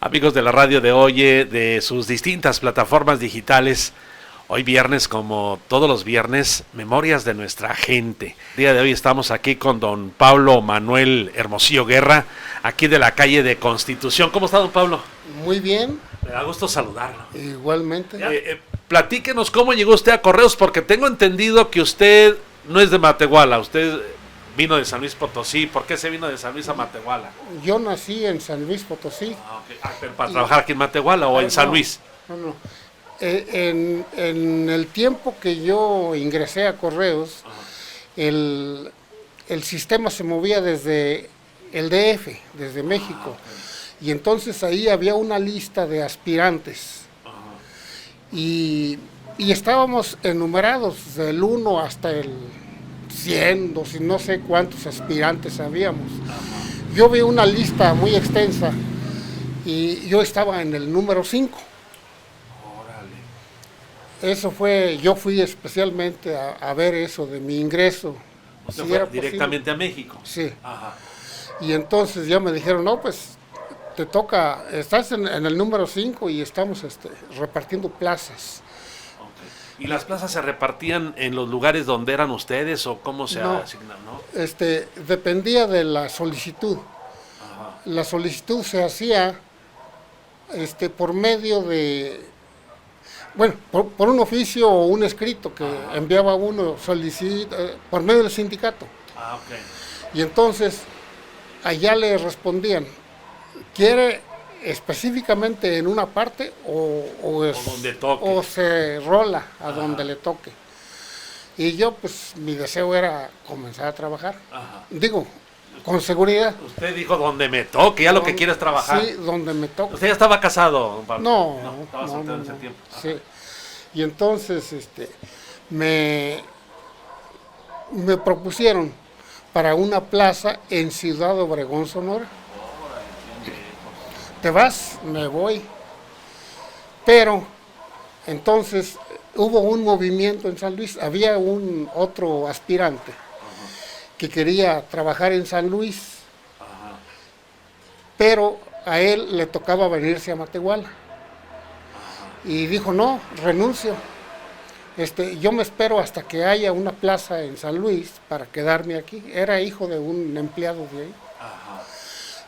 Amigos de la radio de Oye, de sus distintas plataformas digitales, hoy viernes, como todos los viernes, Memorias de nuestra gente. El día de hoy estamos aquí con don Pablo Manuel Hermosillo Guerra, aquí de la calle de Constitución. ¿Cómo está, don Pablo? Muy bien. Me da gusto saludarlo. Igualmente. Platíquenos cómo llegó usted a Correos, porque tengo entendido que usted no es de Matehuala, usted vino de San Luis Potosí. ¿Por qué se vino de San Luis a Matehuala? Yo nací en San Luis Potosí. ¿Pero para trabajar aquí en Matehuala o en San Luis? No. En el tiempo que yo ingresé a Correos, el sistema se movía desde el DF, desde México. Y entonces ahí había una lista de aspirantes. Y estábamos enumerados del 1 hasta el 100, no sé cuántos aspirantes habíamos. Yo vi una lista muy extensa y yo estaba en el número 5. Eso fue, yo fui especialmente a ver eso de mi ingreso. ¿Usted fue directamente a México? Sí. Ajá. Y entonces ya me dijeron, no, pues te toca, estás en el número 5 y estamos repartiendo plazas. ¿Y las plazas se repartían en los lugares donde eran ustedes o cómo se asignan, no? Dependía de la solicitud. Ajá. La solicitud se hacía por medio de, bueno, por un oficio o un escrito que enviaba uno por medio del sindicato. Ah, ok. Y entonces allá le respondían, ¿quiere específicamente en una parte o donde toque, o se rola a donde le toque? Y yo, pues, mi deseo era comenzar a trabajar. Ajá. Digo, con seguridad. Usted dijo donde me toque, ya lo que quiere es trabajar. Sí, donde me toque. ¿Usted ya estaba casado, don Pablo? No, estaba soltero en ese tiempo. Sí. Y entonces, me propusieron para una plaza en Ciudad Obregón, Sonora. ¿Te vas? Me voy. Pero entonces hubo un movimiento en San Luis, había otro aspirante que quería trabajar en San Luis, pero a él le tocaba venirse a Matehuala. Y dijo, no, renuncio. Yo me espero hasta que haya una plaza en San Luis para quedarme aquí. Era hijo de un empleado de ahí.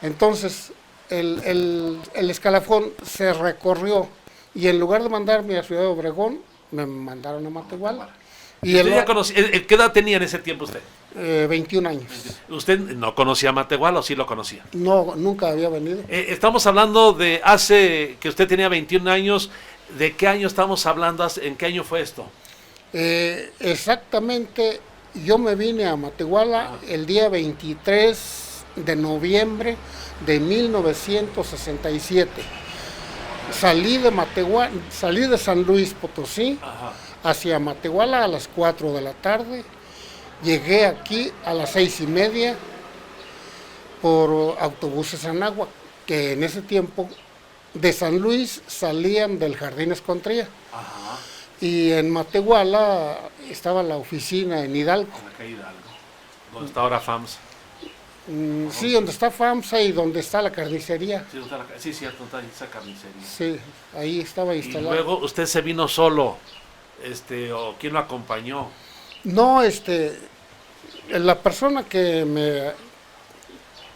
Entonces, el escalafón se recorrió y en lugar de mandarme a Ciudad de Obregón, me mandaron a Matehuala. ¿Y usted ya conocía, qué edad tenía en ese tiempo usted? 21 años. ¿Usted no conocía Matehuala o sí lo conocía? No, nunca había venido. Estamos hablando de hace que usted tenía 21 años. ¿De qué año estamos hablando? ¿En qué año fue esto? Exactamente, yo me vine a Matehuala el día 23 de noviembre de 1967. Salí de San Luis Potosí hacia Matehuala a las 4 de la tarde. Llegué aquí a las 6:30 por autobuses Anáhuac, que en ese tiempo de San Luis salían del Jardín Escontría. Y en Matehuala estaba la oficina en Hidalgo. En la calle Hidalgo, donde está ahora FAMSA. Sí, donde está FAMSA y donde está la carnicería. Sí, cierto, está ahí esa carnicería. Sí, ahí estaba instalado. Y luego usted se vino solo, o ¿quién lo acompañó? No, la persona que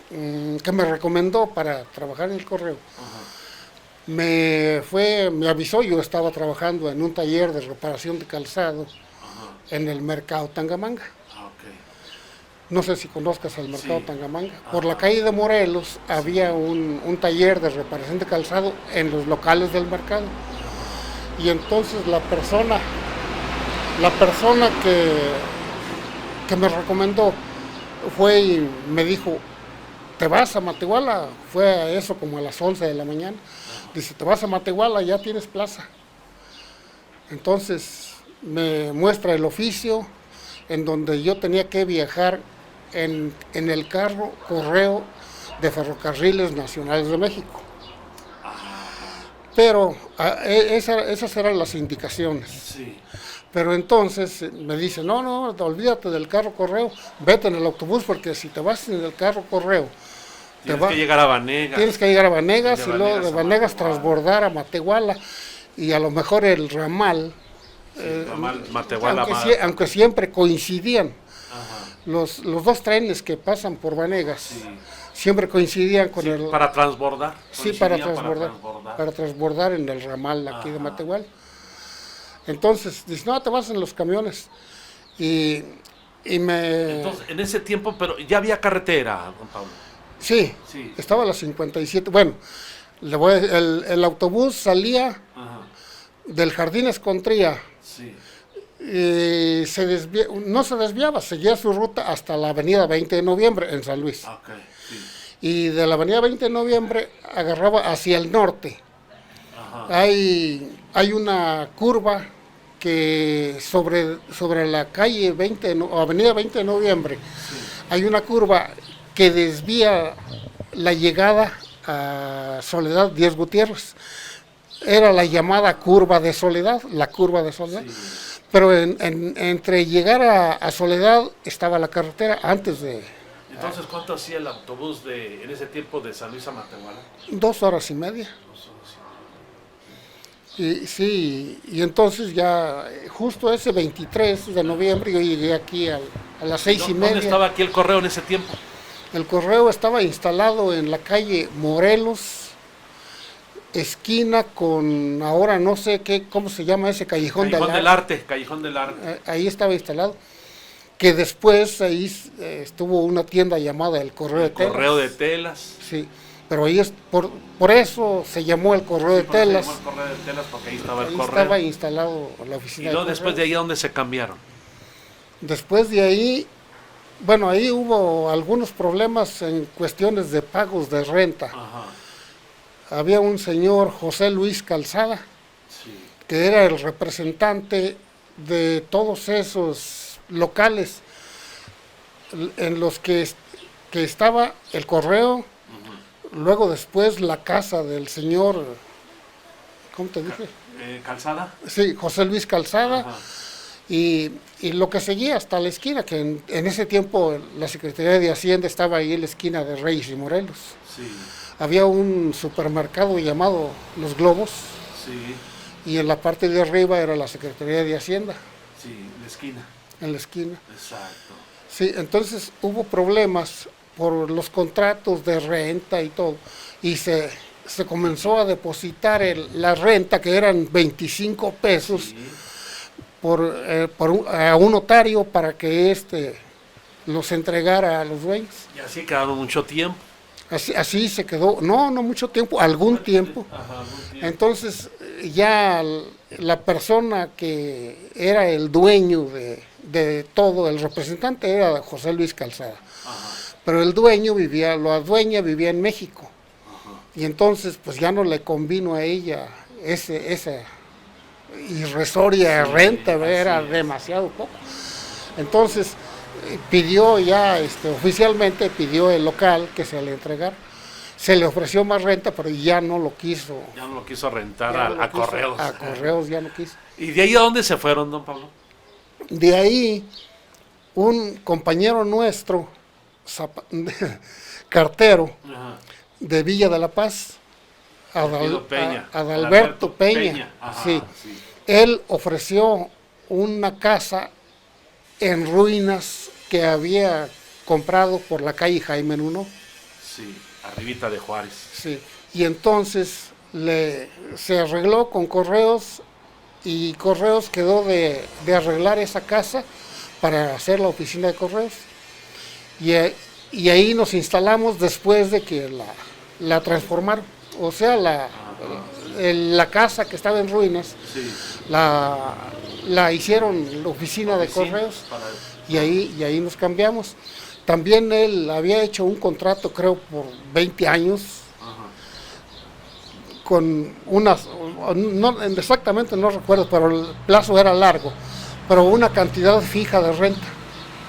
me recomendó para trabajar en el correo, me avisó. Yo estaba trabajando en un taller de reparación de calzado en el mercado Tangamanga. No sé si conozcas el mercado Tangamanga. Por la calle de Morelos había un taller de reparación de calzado en los locales del mercado. Y entonces la persona que me recomendó fue y me dijo, ¿te vas a Matehuala? Fue a eso como a las 11 de la mañana. Dice, ¿te vas a Matehuala? Ya tienes plaza. Entonces me muestra el oficio en donde yo tenía que viajar en el carro correo de Ferrocarriles Nacionales de México. Pero esas eran las indicaciones. Sí. Pero entonces me dice, no, olvídate del carro correo, vete en el autobús, porque si te vas en el carro correo Tienes que llegar a Vanegas. Tienes que llegar a Vanegas y luego de Vanegas Matehuala. transbordar a Matehuala y a lo mejor el ramal, Ramal Matehuala, aunque siempre coincidían. Ajá. Los dos trenes que pasan por Vanegas Sí. siempre coincidían con el... Para transbordar. Sí, para Coincidían transbordar en el ramal aquí de Ajá. Matehuala. Entonces, dice, no, te vas en los camiones. Y Entonces, en ese tiempo, pero ya había carretera, don Pablo. Sí, Sí. estaba a las 57. Bueno, el autobús salía Ajá. del Jardín Escontría. Sí. No se desviaba, seguía su ruta hasta la avenida 20 de noviembre en San Luis. Ok, sí. Y de la avenida 20 de noviembre agarraba hacia el norte. Ajá. Hay una curva que sobre la calle 20 o avenida 20 de noviembre, hay una curva que desvía la llegada a Soledad Díaz Gutiérrez. Era la llamada curva de Soledad, Sí. pero entre llegar a Soledad estaba la carretera antes de Entonces, ¿cuánto hacía el autobús en ese tiempo de San Luis a Matehuala? 2 horas y media. 2 horas Y sí, y entonces ya justo ese 23 de noviembre yo llegué aquí a las 6:30. ¿Dónde estaba aquí el correo en ese tiempo? El correo estaba instalado en la calle Morelos, esquina con, ahora no sé cómo se llama ese Callejón del Arte. Callejón del Arte. Ahí estaba instalado, que después ahí estuvo una tienda llamada El Correo de Telas. Correo de Telas. Sí, pero ahí por eso se llamó El Correo de Telas. Se llamó el Correo de Telas porque ahí estaba el Ahí correo. estaba instalado la oficina. Y luego después de ahí, ¿a dónde se cambiaron? Después de ahí, bueno, ahí hubo algunos problemas en cuestiones de pagos de renta. Ajá. Había un señor, José Luis Calzada, Sí. que era el representante de todos esos locales en los que estaba el correo, luego después la casa del señor, ¿cómo te dije? ¿Calzada? Sí, José Luis Calzada. Ajá. Y lo que seguía hasta la esquina, que en ese tiempo la Secretaría de Hacienda estaba ahí en la esquina de Reyes y Morelos. Sí. Había un supermercado llamado Los Globos Sí. y en la parte de arriba era la Secretaría de Hacienda, Sí, la esquina. en la esquina. Exacto. Sí, entonces hubo problemas por los contratos de renta y todo, y se comenzó a depositar la renta, que eran 25 pesos, Sí. a un notario para que los entregara a los dueños. Y así quedaron mucho tiempo. Así se quedó, no mucho tiempo, algún tiempo. Ajá, algún tiempo. Entonces ya la persona que era el dueño de todo, el representante era José Luis Calzada. Ajá. Pero la dueña vivía en México. Ajá. Y entonces pues ya no le convino a ella esa irrisoria renta, era demasiado poco. Entonces pidió ya, oficialmente pidió el local que se le entregara. Se le ofreció más renta, pero ya no lo quiso. Ya no lo quiso rentar Ya no lo a quiso, Correos. A Correos ya no quiso. ¿Y de ahí a dónde se fueron, don Pablo? De ahí, un compañero nuestro, cartero, Ajá. de Villa de la Paz, Adalberto Peña, Ajá, sí. sí. Él ofreció una casa en ruinas que había comprado por la calle Jaime I. Sí, arribita de Juárez. Sí. Y entonces se arregló con Correos y Correos quedó de arreglar esa casa para hacer la oficina de Correos. Y ahí nos instalamos después de que la transformaron. O sea, la casa que estaba en ruinas, Sí. la hicieron la oficina de Correos y ahí nos cambiamos. También él había hecho un contrato, creo, por 20 años, Ajá. con exactamente no recuerdo, pero el plazo era largo, pero una cantidad fija de renta.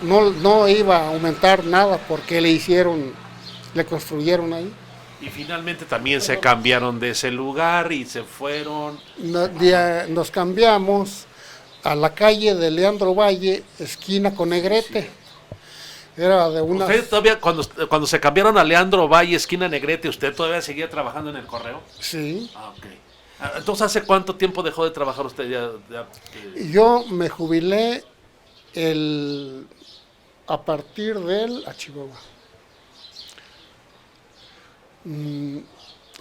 No iba a aumentar nada porque le construyeron ahí. Y finalmente también se cambiaron de ese lugar y se fueron. Nos cambiamos a la calle de Leandro Valle, esquina con Negrete. Era de unas... ¿Usted todavía, cuando se cambiaron a Leandro Valle, esquina Negrete, usted todavía seguía trabajando en el correo? Sí. Ah, ok. Entonces, ¿hace cuánto tiempo dejó de trabajar usted Yo me jubilé a partir del... Chihuahua.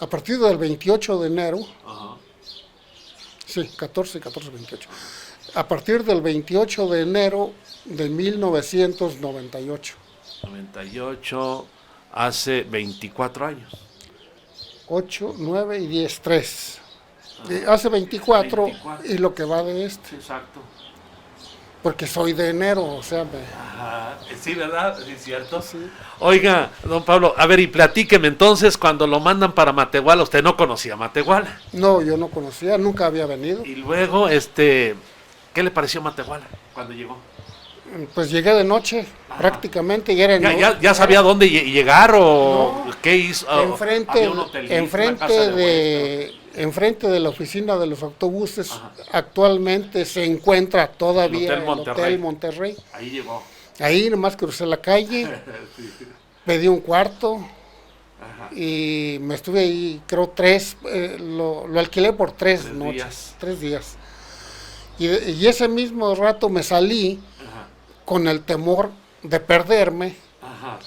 A partir del 28 de enero. Ajá. Sí, 14, 28. A partir del 28 de enero de 1998. 98, hace 24 años. 8, 9 y 10, 3. Hace 24 y lo que va de este. Exacto. Porque soy de enero, o sea... Ajá, sí, ¿verdad? Sí, cierto. Sí. Oiga, don Pablo, a ver, y platíqueme entonces, cuando lo mandan para Matehuala, usted no conocía Matehuala. No, yo no conocía, nunca había venido. Y luego, ¿qué le pareció Matehuala cuando llegó? Pues llegué de noche, prácticamente, y era ¿Ya sabía dónde llegar o no, qué hizo? Enfrente de la oficina de los autobuses. Ajá. Actualmente se encuentra todavía el Hotel Monterrey. Ahí llegó. Ahí nomás crucé la calle, Sí. pedí un cuarto. Ajá. Y me estuve ahí, creo, lo alquilé por 3 noches, días. 3 días. Y ese mismo rato me salí. Ajá. Con el temor de perderme. Ajá.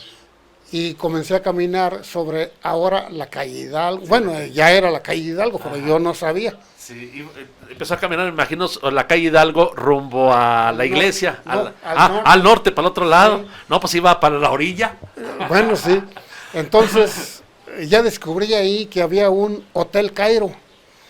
Y comencé a caminar sobre ahora la calle Hidalgo. Sí. Bueno, ya era la calle Hidalgo, pero yo no sabía. Sí, y empezó a caminar, me imagino, la calle Hidalgo rumbo a la iglesia, al norte, para el otro lado. Sí. No, pues iba para la orilla. Bueno, sí. Entonces, ya descubrí ahí que había un Hotel Cairo.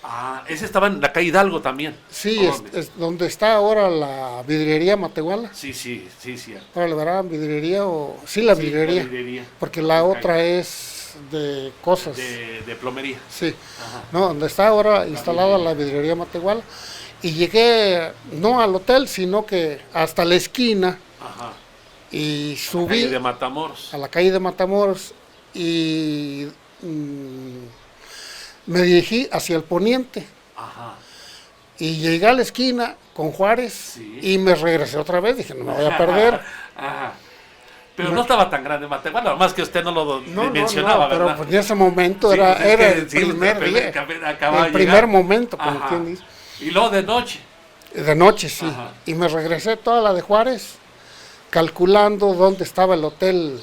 Ah, ese estaba en la calle Hidalgo también. Sí, es donde está ahora la vidriería Matehuala. Sí, cierto. Ahora le verán vidriería o... Sí, la vidriería. Porque la otra es de cosas. De plomería. Sí. Ajá. No, donde está ahora instalada la vidriería Matehuala. Y llegué, no al hotel, sino que hasta la esquina. Ajá. Y subí... A la calle de Matamoros. A la calle de Matamoros. Y... me dirigí hacia el poniente. Ajá. Y llegué a la esquina con Juárez. Sí. Y me regresé otra vez. Dije, no me voy a perder. Ajá. Pero no estaba tan grande Matehuala, nomás que usted no lo mencionaba, ¿verdad? Pero pues en ese momento era el primer día. El primer momento, como quien dice. Y luego de noche. De noche, sí. Ajá. Y me regresé toda la de Juárez, calculando dónde estaba el hotel.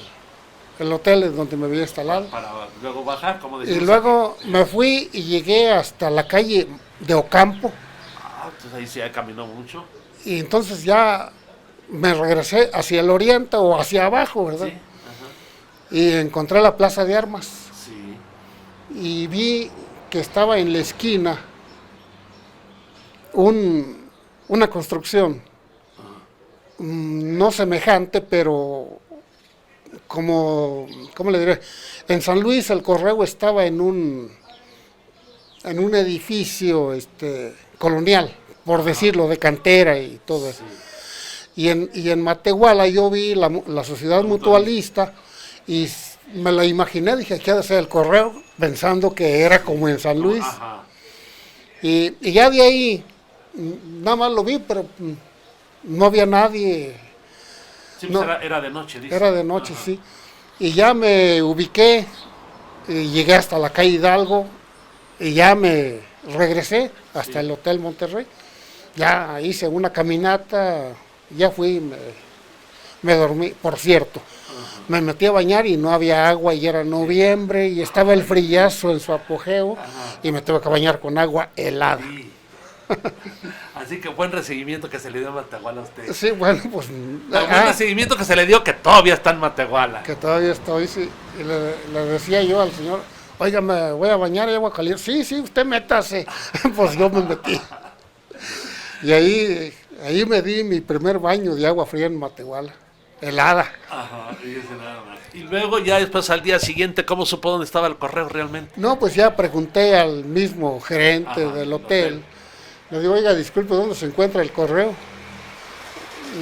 El hotel es donde me había instalado. Para luego bajar, como decía. Y luego me fui y llegué hasta la calle de Ocampo. Ah, entonces ahí sí caminó mucho. Y entonces ya me regresé hacia el oriente o hacia abajo, ¿verdad? Sí. Ajá. Y encontré la Plaza de Armas. Sí. Y vi que estaba en la esquina una construcción. No semejante, pero... ¿Cómo le diré? En San Luis el correo estaba en un edificio colonial, por decirlo, de cantera y todo eso. Sí. Y en Matehuala yo vi la sociedad mutualista y me la imaginé, dije, ¿qué ha de ser el correo? Pensando que era como en San Luis. Ajá. Y ya de ahí, nada más lo vi, pero no había nadie. Sí, pues no, era de noche, dice. Era de noche, ajá, sí. Y ya me ubiqué, y llegué hasta la calle Hidalgo, y ya me regresé hasta el Hotel Monterrey. Ya hice una caminata, ya fui, me dormí, por cierto. Ajá. Me metí a bañar y no había agua, y era noviembre, y estaba el frillazo en su apogeo, ajá, y me tuve que bañar con agua helada. Sí. Así que buen recibimiento que se le dio a Matehuala a usted. Sí, bueno, pues... buen recibimiento que se le dio que todavía está en Matehuala. Que todavía estoy, sí. Y le decía yo al señor, oiga, me voy a bañar y agua caliente. Sí, usted métase. Pues yo me metí. Y ahí me di mi primer baño de agua fría en Matehuala. Helada. Ajá, nada más. Y luego ya después al día siguiente, ¿cómo supo dónde estaba el correo realmente? No, pues ya pregunté al mismo gerente del hotel. Le digo, oiga, disculpe, ¿dónde se encuentra el correo?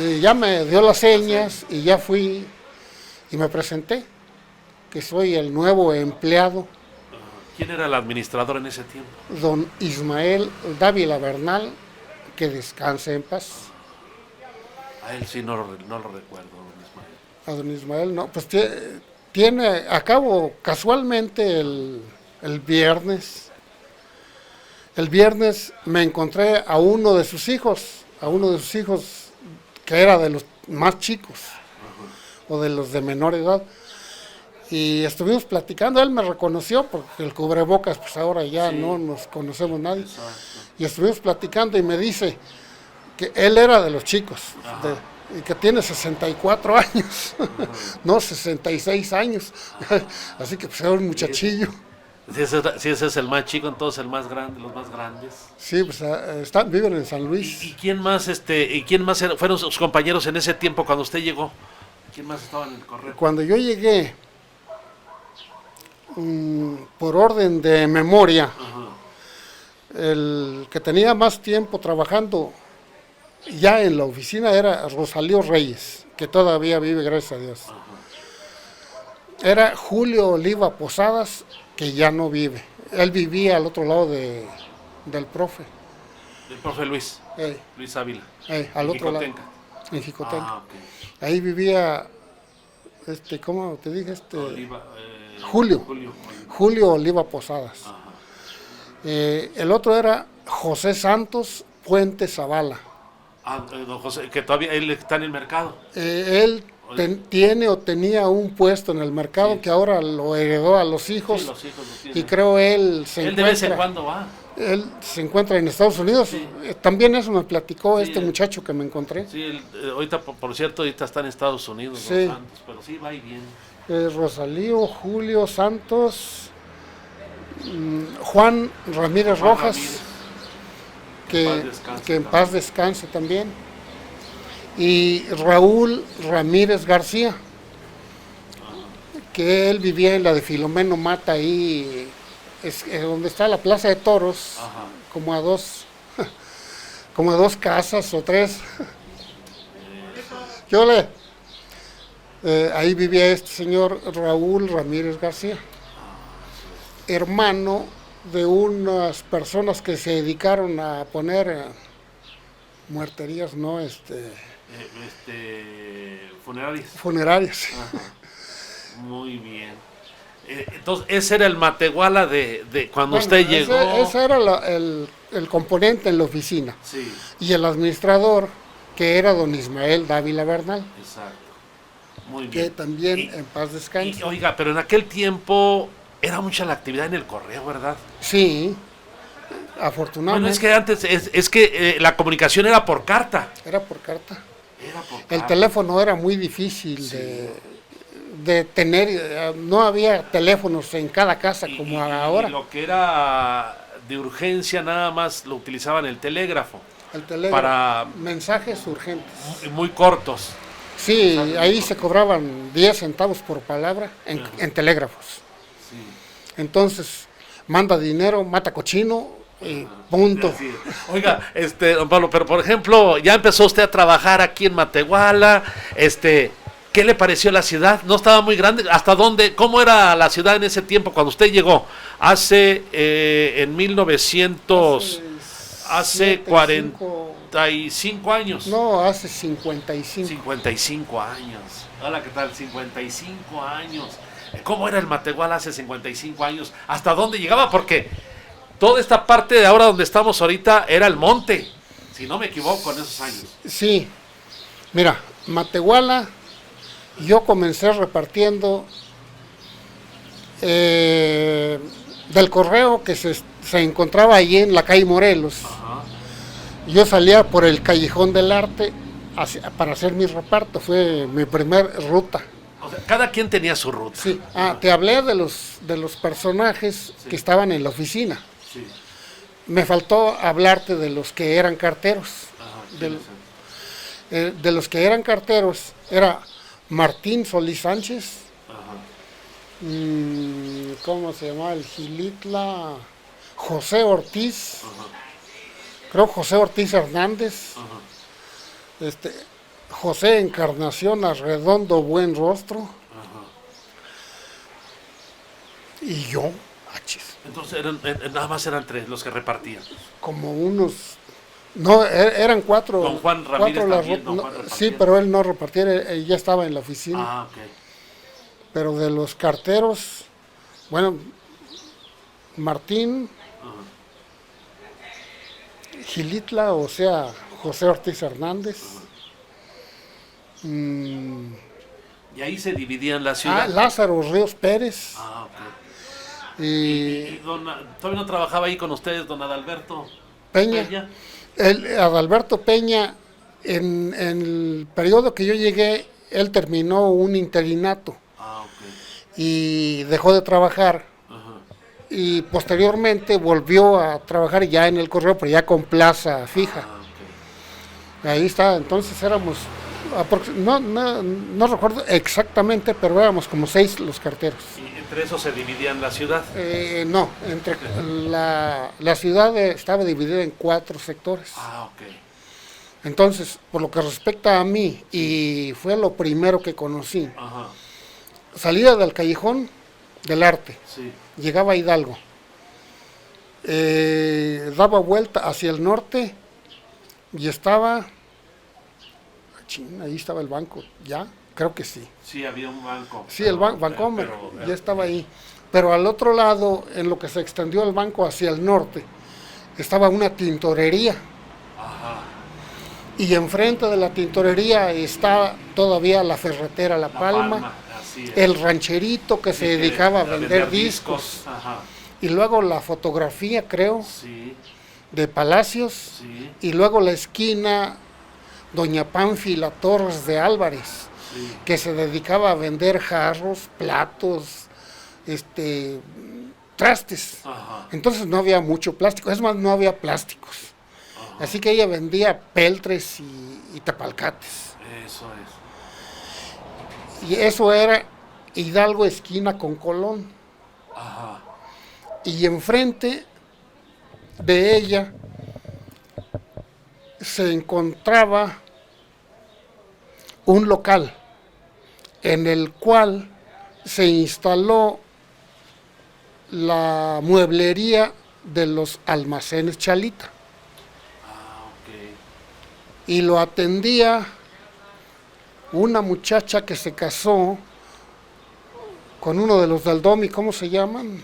Y ya me dio las señas y ya fui y me presenté, que soy el nuevo empleado. ¿Quién era el administrador en ese tiempo? Don Ismael Dávila Bernal, que descanse en paz. A él sí no lo recuerdo, don Ismael. A don Ismael, no, pues tiene, acabo casualmente el viernes. El viernes me encontré a uno de sus hijos, que era de los más chicos, o de los de menor edad. Y estuvimos platicando, él me reconoció porque el cubrebocas, pues ahora ya no nos conocemos nadie. Y estuvimos platicando y me dice que él era de los chicos, y que tiene 64 años, no 66 años. Así que pues era un muchachillo. Si ese es el más chico, entonces el más grande, los más grandes. Sí, pues viven en San Luis. ¿Y quién más, fueron sus compañeros en ese tiempo cuando usted llegó? ¿Quién más estaba en el correo? Cuando yo llegué, por orden de memoria, el que tenía más tiempo trabajando ya en la oficina era Rosalío Reyes, que todavía vive, gracias a Dios. Era Julio Oliva Posadas, que ya no vive. Él vivía al otro lado del profe. Del profe Luis. Luis Ávila. Al otro lado. En Jicotenca. Okay. Ahí vivía, ¿cómo te dije? Oliva, Julio Oliva Posadas. El otro era José Santos Puente Zavala. Don José, que todavía él está en el mercado. Él tiene o tenía un puesto en el mercado que ahora lo heredó a los hijos. Sí, los hijos lo tienen. Y creo él de vez en cuando va. Él se encuentra en Estados Unidos. Sí. También eso me platicó muchacho que me encontré. Sí, ahorita, por cierto, ahorita está en Estados Unidos, sí. Santos, pero sí va y viene. Rosalío, Julio Santos, Juan Ramírez Rojas, que en paz descanse también, y Raúl Ramírez García, que él vivía en la de Filomeno Mata, ahí donde está la Plaza de Toros, como a dos casas o tres. Ahí vivía este señor Raúl Ramírez García, hermano de unas personas que se dedicaron a poner muerterías, ¿no? Funerarias. Muy bien. Entonces, ese era el Matehuala de cuando usted llegó. Ese era el componente en la oficina. Sí. Y el administrador, que era don Ismael Dávila Bernal. Exacto. Muy bien. Que también en paz descanse. Oiga, pero en aquel tiempo era mucha la actividad en el correo, ¿verdad? Sí, afortunadamente. Bueno, es que antes, la comunicación era por carta. Era por carta. El teléfono era muy difícil de tener, no había teléfonos en cada casa como ahora. Y lo que era de urgencia nada más lo utilizaban el telégrafo. Para mensajes urgentes. Muy cortos. Sí, ahí se cobraban 10 centavos por palabra en telégrafos. Sí. Entonces, manda dinero, mata cochino y punto. Sí. Oiga, don Pablo, pero por ejemplo, ya empezó usted a trabajar aquí en Matehuala, ¿qué le pareció la ciudad? ¿No estaba muy grande? ¿Hasta dónde? ¿Cómo era la ciudad en ese tiempo cuando usted llegó? En 1900, hace 45 años. No, hace 55. 55 años. Hola, ¿qué tal? 55 años. ¿Cómo era el Matehuala hace 55 años? ¿Hasta dónde llegaba? Porque toda esta parte de ahora donde estamos ahorita era el monte, si no me equivoco, en esos años. Sí, mira, Matehuala, yo comencé repartiendo del correo que se encontraba allí en la calle Morelos. Yo salía por el Callejón del Arte para hacer mi reparto, fue mi primer ruta. O sea, cada quien tenía su ruta. Sí, te hablé de los personajes que estaban en la oficina. Sí. Me faltó hablarte de los que eran carteros. De los que eran carteros era Martín Solís Sánchez, ¿cómo se llamaba? El Gilitla, José Ortiz, creo José Ortiz Hernández, José Encarnación Arredondo Buen Rostro, y yo, Entonces nada más eran tres los que repartían. Como unos No, eran cuatro. Don Juan Ramírez cuatro también, don Juan sí, repartía. pero él no repartía, él ya estaba en la oficina. Ah, ok. Pero de los carteros, bueno, Martín Gilitla, o sea, José Ortiz Hernández. Y ahí se dividían la ciudad. Lázaro Ríos Pérez. Ah, ok. Y ¿Todavía no trabajaba ahí con ustedes, don Adalberto Peña. Adalberto Peña, en el periodo que yo llegué, él terminó un interinato. Ah, ok. Y dejó de trabajar. Ajá. Y posteriormente volvió a trabajar ya en el correo, pero ya con plaza fija. Ah, ok. Ahí está, entonces éramos, no recuerdo exactamente, pero éramos como 6 los carteros. ¿Y entre eso se dividían la ciudad? No, entre la ciudad estaba dividida en 4 sectores. Ah, ok. Entonces, por lo que respecta a mí, y fue lo primero que conocí, Ajá. salida del Callejón del Arte, Sí. llegaba a Hidalgo, daba vuelta hacia el norte y estaba, ahí estaba el banco, ¿ya? Creo que sí. Sí, había un banco. Sí, el Bancomer, ya estaba ahí. Pero al otro lado, en lo que se extendió el banco hacia el norte, estaba una tintorería. Ajá. Y enfrente de la tintorería está todavía la ferretera La Palma, así es. el rancherito que Sí, se dedicaba a vender discos. discos. Ajá. Y luego la fotografía, creo, Sí, de Palacios. sí, Y luego la esquina Doña Pánfila Torres de Álvarez, sí. que se dedicaba a vender jarros, platos, trastes. Ajá. Entonces no había mucho plástico, es más, no había plásticos. Ajá. Así que ella vendía peltres y tapalcates. Eso es. Y eso era Hidalgo esquina con Colón. Ajá. Y enfrente de ella se encontraba un local en el cual se instaló la mueblería de los almacenes Chalita. Ah, ok. Y lo atendía una muchacha que se casó con uno de los del Domi, ¿cómo se llaman?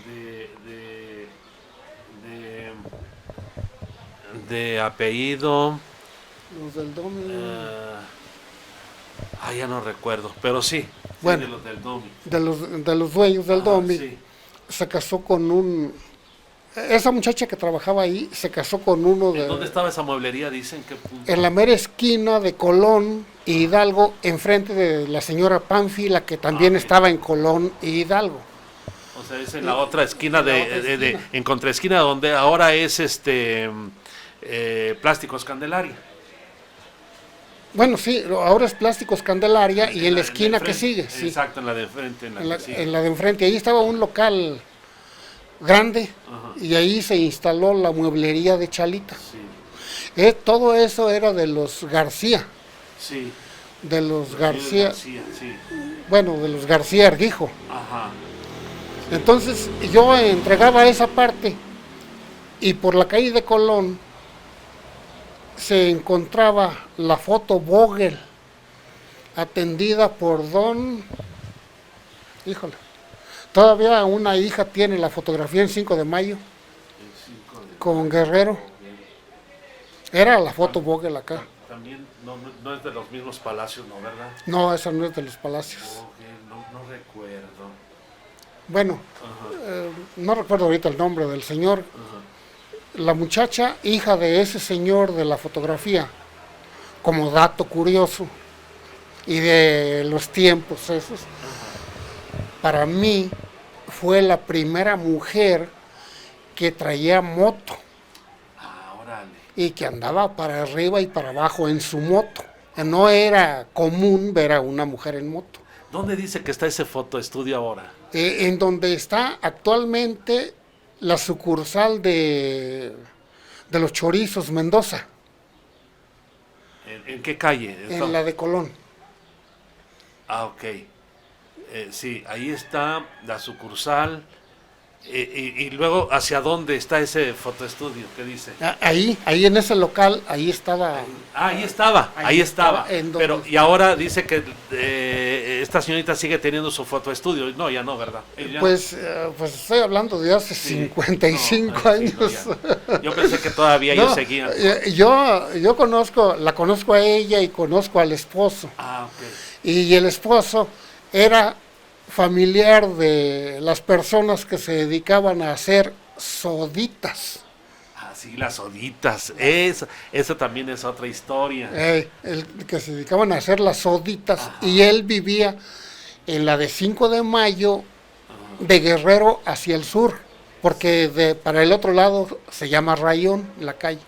De apellido. Los del Domi. Ya no recuerdo, pero sí. Bueno, de los del Domi. De los dueños del Domi. Sí. Se casó con esa muchacha que trabajaba ahí se casó con uno de... ¿Dónde estaba esa mueblería? Dicen que... En la mera esquina de Colón y Hidalgo, enfrente de la señora Pánfila, que también estaba en Colón y Hidalgo. O sea, es en la otra esquina en contraesquina donde ahora es Plásticos Candelaria. Bueno, sí, ahora es Plásticos Candelaria y en la esquina que sigue. Sí. Exacto, en la de enfrente. En la de enfrente, ahí estaba un local grande. Ajá. Y ahí se instaló la mueblería de Chalita. Sí. Todo eso era de los García. Sí. De los García. Sí. Bueno, de los García Argijo. Ajá. Entonces yo entregaba esa parte y por la calle de Colón se encontraba la foto Vogel, atendida por todavía una hija tiene la fotografía en 5 de mayo, con Guerrero. Era la foto Vogel acá. También no es de los mismos palacios, ¿no, verdad? No, esa no es de los palacios. No recuerdo. Bueno, no recuerdo ahorita el nombre del señor. La muchacha, hija de ese señor de la fotografía, como dato curioso, y de los tiempos esos, para mí fue la primera mujer que traía moto. Órale. Y que andaba para arriba y para abajo en su moto. No era común ver a una mujer en moto. ¿Dónde dice que está ese fotoestudio ahora? En donde está actualmente la sucursal de los Chorizos Mendoza. ¿En qué calle? En la de Colón. Ok. Sí, ahí está la sucursal. Y luego, ¿hacia dónde está ese fotoestudio? ¿Qué dice? Ahí en ese local, ahí estaba. Ahí estaba. Pero, y ahora dice que esta señorita sigue teniendo su fotoestudio. No, ya no, ¿verdad? Pues estoy hablando de hace 55 años. Sí, no, yo pensé que todavía ellos seguían. Yo la conozco a ella y conozco al esposo. Ok. Y el esposo era familiar de las personas que se dedicaban a hacer soditas. Sí, las soditas, eso también es otra historia. El que se dedicaban a hacer las soditas. Ajá. Y él vivía en la de 5 de Mayo, de Guerrero hacia el sur, porque para el otro lado se llama Rayón, la calle.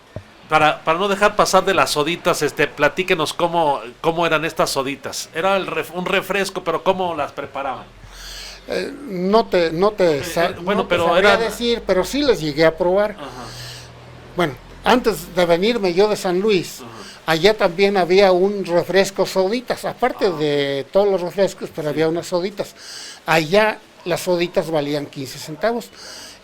Para no dejar pasar de las soditas, platíquenos cómo eran estas soditas. Era un refresco, pero ¿cómo las preparaban? No te sabría decir, pero sí les llegué a probar. Ajá. Bueno, antes de venirme yo de San Luis, allá también había un refresco soditas, aparte de todos los refrescos, pero había unas soditas. Allá las soditas valían 15 centavos.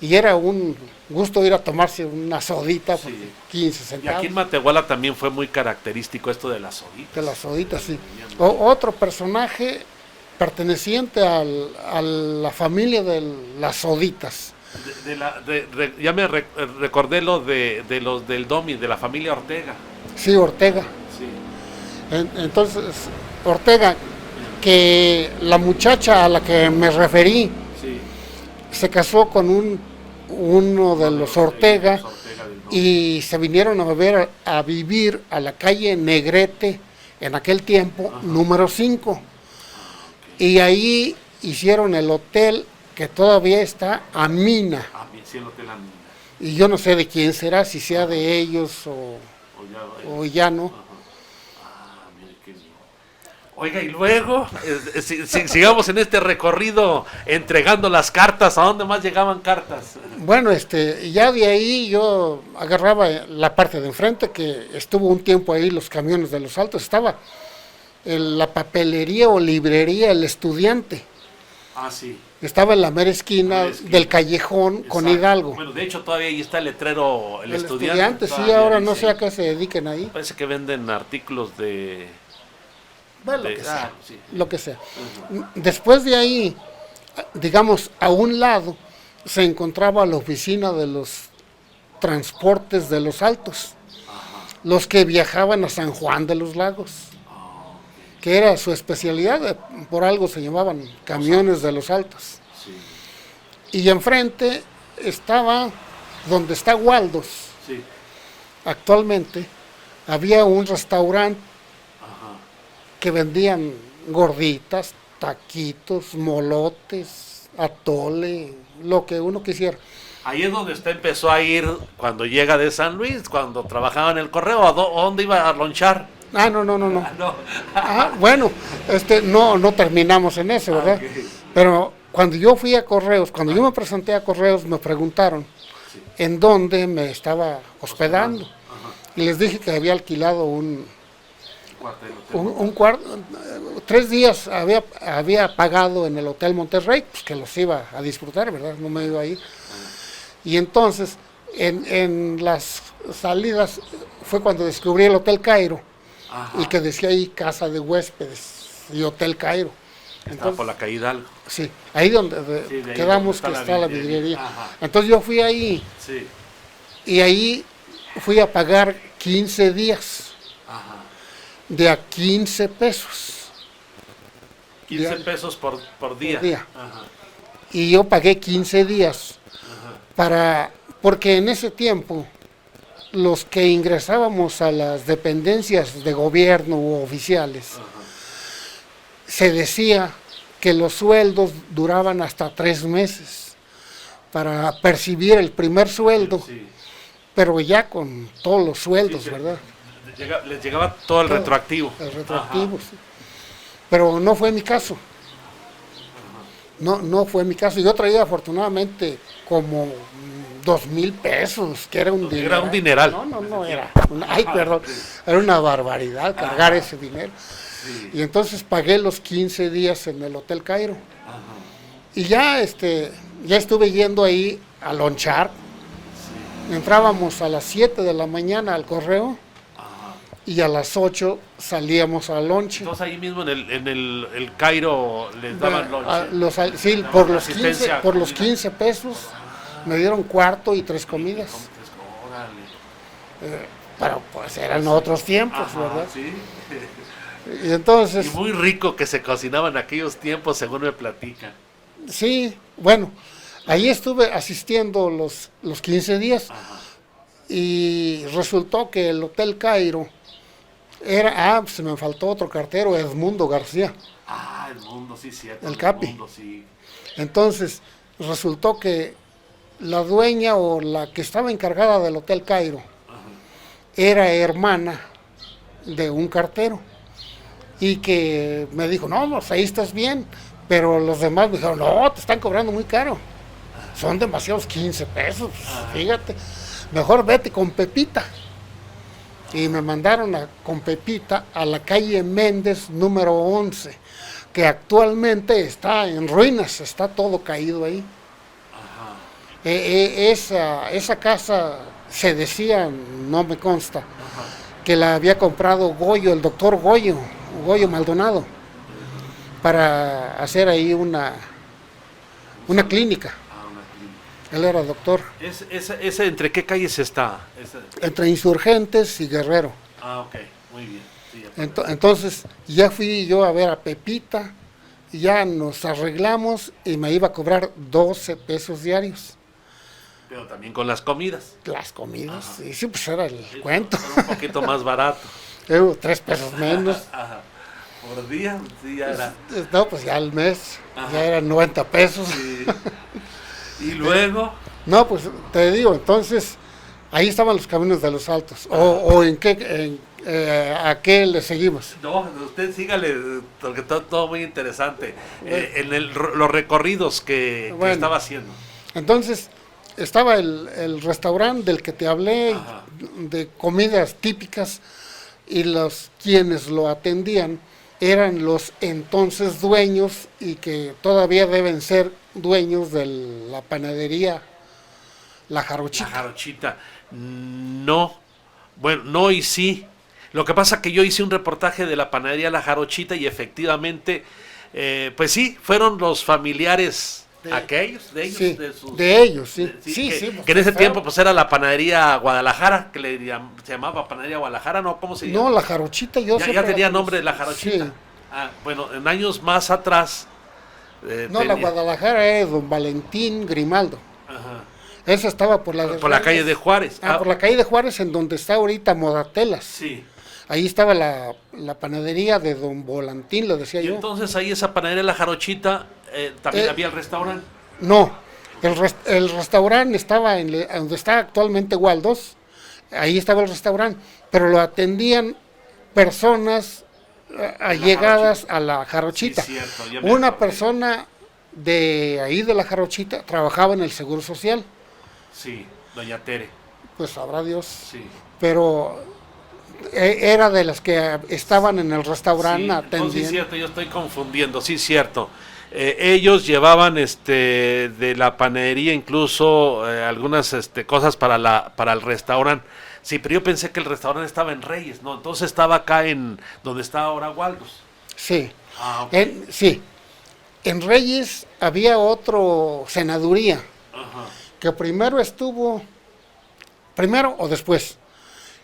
Y era un gusto ir a tomarse una sodita por 15 centavos. Y aquí en Matehuala también fue muy característico esto de las soditas. De las soditas, sí. Otro personaje perteneciente a la familia de las soditas. Ya me recordé los del Domi, de la familia Ortega. Sí, Ortega. Sí. Entonces, Ortega, que la muchacha a la que me referí, se casó con uno de los Ortega y se vinieron a vivir a la calle Negrete, en aquel tiempo, número 5. Y ahí hicieron el hotel que todavía está, Amina. Sí, el hotel Amina. Y yo no sé de quién será, si sea de ellos o ya no. Oiga, y luego, sigamos en este recorrido entregando las cartas. ¿A dónde más llegaban cartas? Bueno, ya de ahí yo agarraba la parte de enfrente, que estuvo un tiempo ahí los camiones de los Altos. Estaba la papelería o librería El Estudiante. Sí. Estaba en la mera esquina del callejón. Exacto. Con Hidalgo. Bueno, de hecho todavía ahí está el letrero El Estudiante. Sí, ahora no sé a qué se dediquen ahí. Parece que venden artículos de... Bueno, lo que sea. Después de ahí, digamos, a un lado se encontraba la oficina de los transportes de los Altos, los que viajaban a San Juan de los Lagos, que era su especialidad, por algo se llamaban camiones de los Altos. Y enfrente estaba, donde está Waldos, actualmente, había un restaurante que vendían gorditas, taquitos, molotes, atole, lo que uno quisiera. Ahí es donde usted empezó a ir cuando llega de San Luis, cuando trabajaba en el correo. ¿A dónde iba a lonchar? No. Bueno, no terminamos en eso, ¿verdad? Okay. Pero cuando yo fui a Correos, cuando yo me presenté a Correos, me preguntaron en dónde me estaba hospedando. Y les dije que había alquilado un cuarto, 3 días había pagado en el Hotel Monterrey, pues que los iba a disfrutar, ¿verdad? No me iba a ir. Y entonces, en las salidas, fue cuando descubrí el Hotel Cairo, y que decía ahí Casa de Huéspedes y Hotel Cairo. Estaba por la calle Hidalgo. Sí, ahí donde quedamos que está la vidriería. Entonces yo fui ahí, y ahí fui a pagar 15 días. De a 15 pesos. 15 pesos por día. Y yo pagué 15 días porque en ese tiempo los que ingresábamos a las dependencias de gobierno u oficiales, se decía que los sueldos duraban hasta 3 meses para percibir el primer sueldo, pero ya con todos los sueldos, ¿verdad? Les llegaba todo el retroactivo. El retroactivo, sí. Pero no fue mi caso. No fue mi caso. Yo traía afortunadamente como 2,000 pesos, que era un dineral. Era un dineral. No era. Era una barbaridad cargar ese dinero. Y entonces pagué los 15 días en el Hotel Cairo. Y ya ya estuve yendo ahí a lonchar. Entrábamos a las 7 de la mañana al correo. Ajá. Y a las 8 salíamos al lonche. Entonces ahí mismo en el Cairo les daban lonche. Sí, Daban por los asistencia 15, a por los comida. 15 pesos me dieron cuarto y 3 comidas. Órale. Pero pues eran otros tiempos, Ajá, ¿verdad? sí. Y entonces, Y muy rico que se cocinaba en aquellos tiempos, según me platican. sí, bueno, ahí estuve asistiendo los 15 días. Ajá. Y resultó que el Hotel Cairo era, se me faltó otro cartero, Edmundo García. Ah, el mundo, sí, cierto. El Capi. Mundo, sí. Entonces, resultó que la dueña o la que estaba encargada del Hotel Cairo era hermana de un cartero. Y que me dijo, no, pues ahí estás bien. Pero los demás me dijeron, no, te están cobrando muy caro. Son demasiados 15 pesos, fíjate. Mejor vete con Pepita. Y me mandaron con Pepita a la calle Méndez número 11, que actualmente está en ruinas, está todo caído ahí. Ajá. Esa casa se decía, no me consta, que la había comprado Goyo, el doctor Goyo Maldonado, para hacer ahí una clínica. Él era doctor. ¿Ese entre qué calles está? Entre Insurgentes y Guerrero. Ah, ok, muy bien. Sí, Entonces ya fui yo a ver a Pepita, y ya nos arreglamos y me iba a cobrar 12 pesos diarios. Pero también con las comidas. Las comidas, y sí, pues era el cuento. Era un poquito más barato. 3 pesos menos. Ajá. Por día, sí, ya era. No, pues ya al mes, Ajá. ya eran 90 pesos. Sí. Y luego. No, pues te digo, entonces ahí estaban los caminos de los Altos. O en qué, ¿a qué le seguimos? No, usted sígale, porque está todo muy interesante. Los recorridos que estaba haciendo. Entonces, estaba el restaurante del que te hablé, Ajá. de comidas típicas, y quienes lo atendían eran los entonces dueños, y que todavía deben ser dueños de la panadería La Jarochita. La Jarochita. No. Bueno, no y sí. Lo que pasa que yo hice un reportaje de la panadería La Jarochita y efectivamente, pues sí, fueron los familiares aquellos, de ellos. Sí, sus, de ellos, sí. sí, Sí, que en ese tiempo pues era la panadería Guadalajara, que se llamaba panadería Guadalajara, ¿no? ¿Cómo se llama? No, La Jarochita, yo ya siempre tenía la nombre de La conocí. Jarochita. Sí. Ah, bueno, en años más atrás. No, la Guadalajara es Don Valentín Grimaldo. Ajá. Esa estaba por la Por la calle de Juárez. por la calle de Juárez, en donde está ahorita Modatelas. Sí. Ahí estaba la panadería de Don Volantín, lo decía Y yo. entonces ahí esa panadería La Jarochita, también había el restaurante. No, el restaurante estaba donde está actualmente Waldos, ahí estaba el restaurante, pero lo atendían personas allegadas a La Jarochita. Sí, cierto, ya me Una acordé. persona de ahí de La Jarochita trabajaba en el Seguro Social, Sí, doña Tere. pues sabrá Dios, Sí. pero era de las que estaban en el restaurante Sí, atendiendo. sí, cierto, yo estoy confundiendo, sí, cierto. Ellos llevaban de la panadería incluso algunas cosas para el restaurante. Sí, pero yo pensé que el restaurante estaba en Reyes, ¿no? Entonces estaba acá en donde está ahora Waldos. Sí, Ah, ok. sí. En Reyes había otro senaduría, Ajá. que primero o después,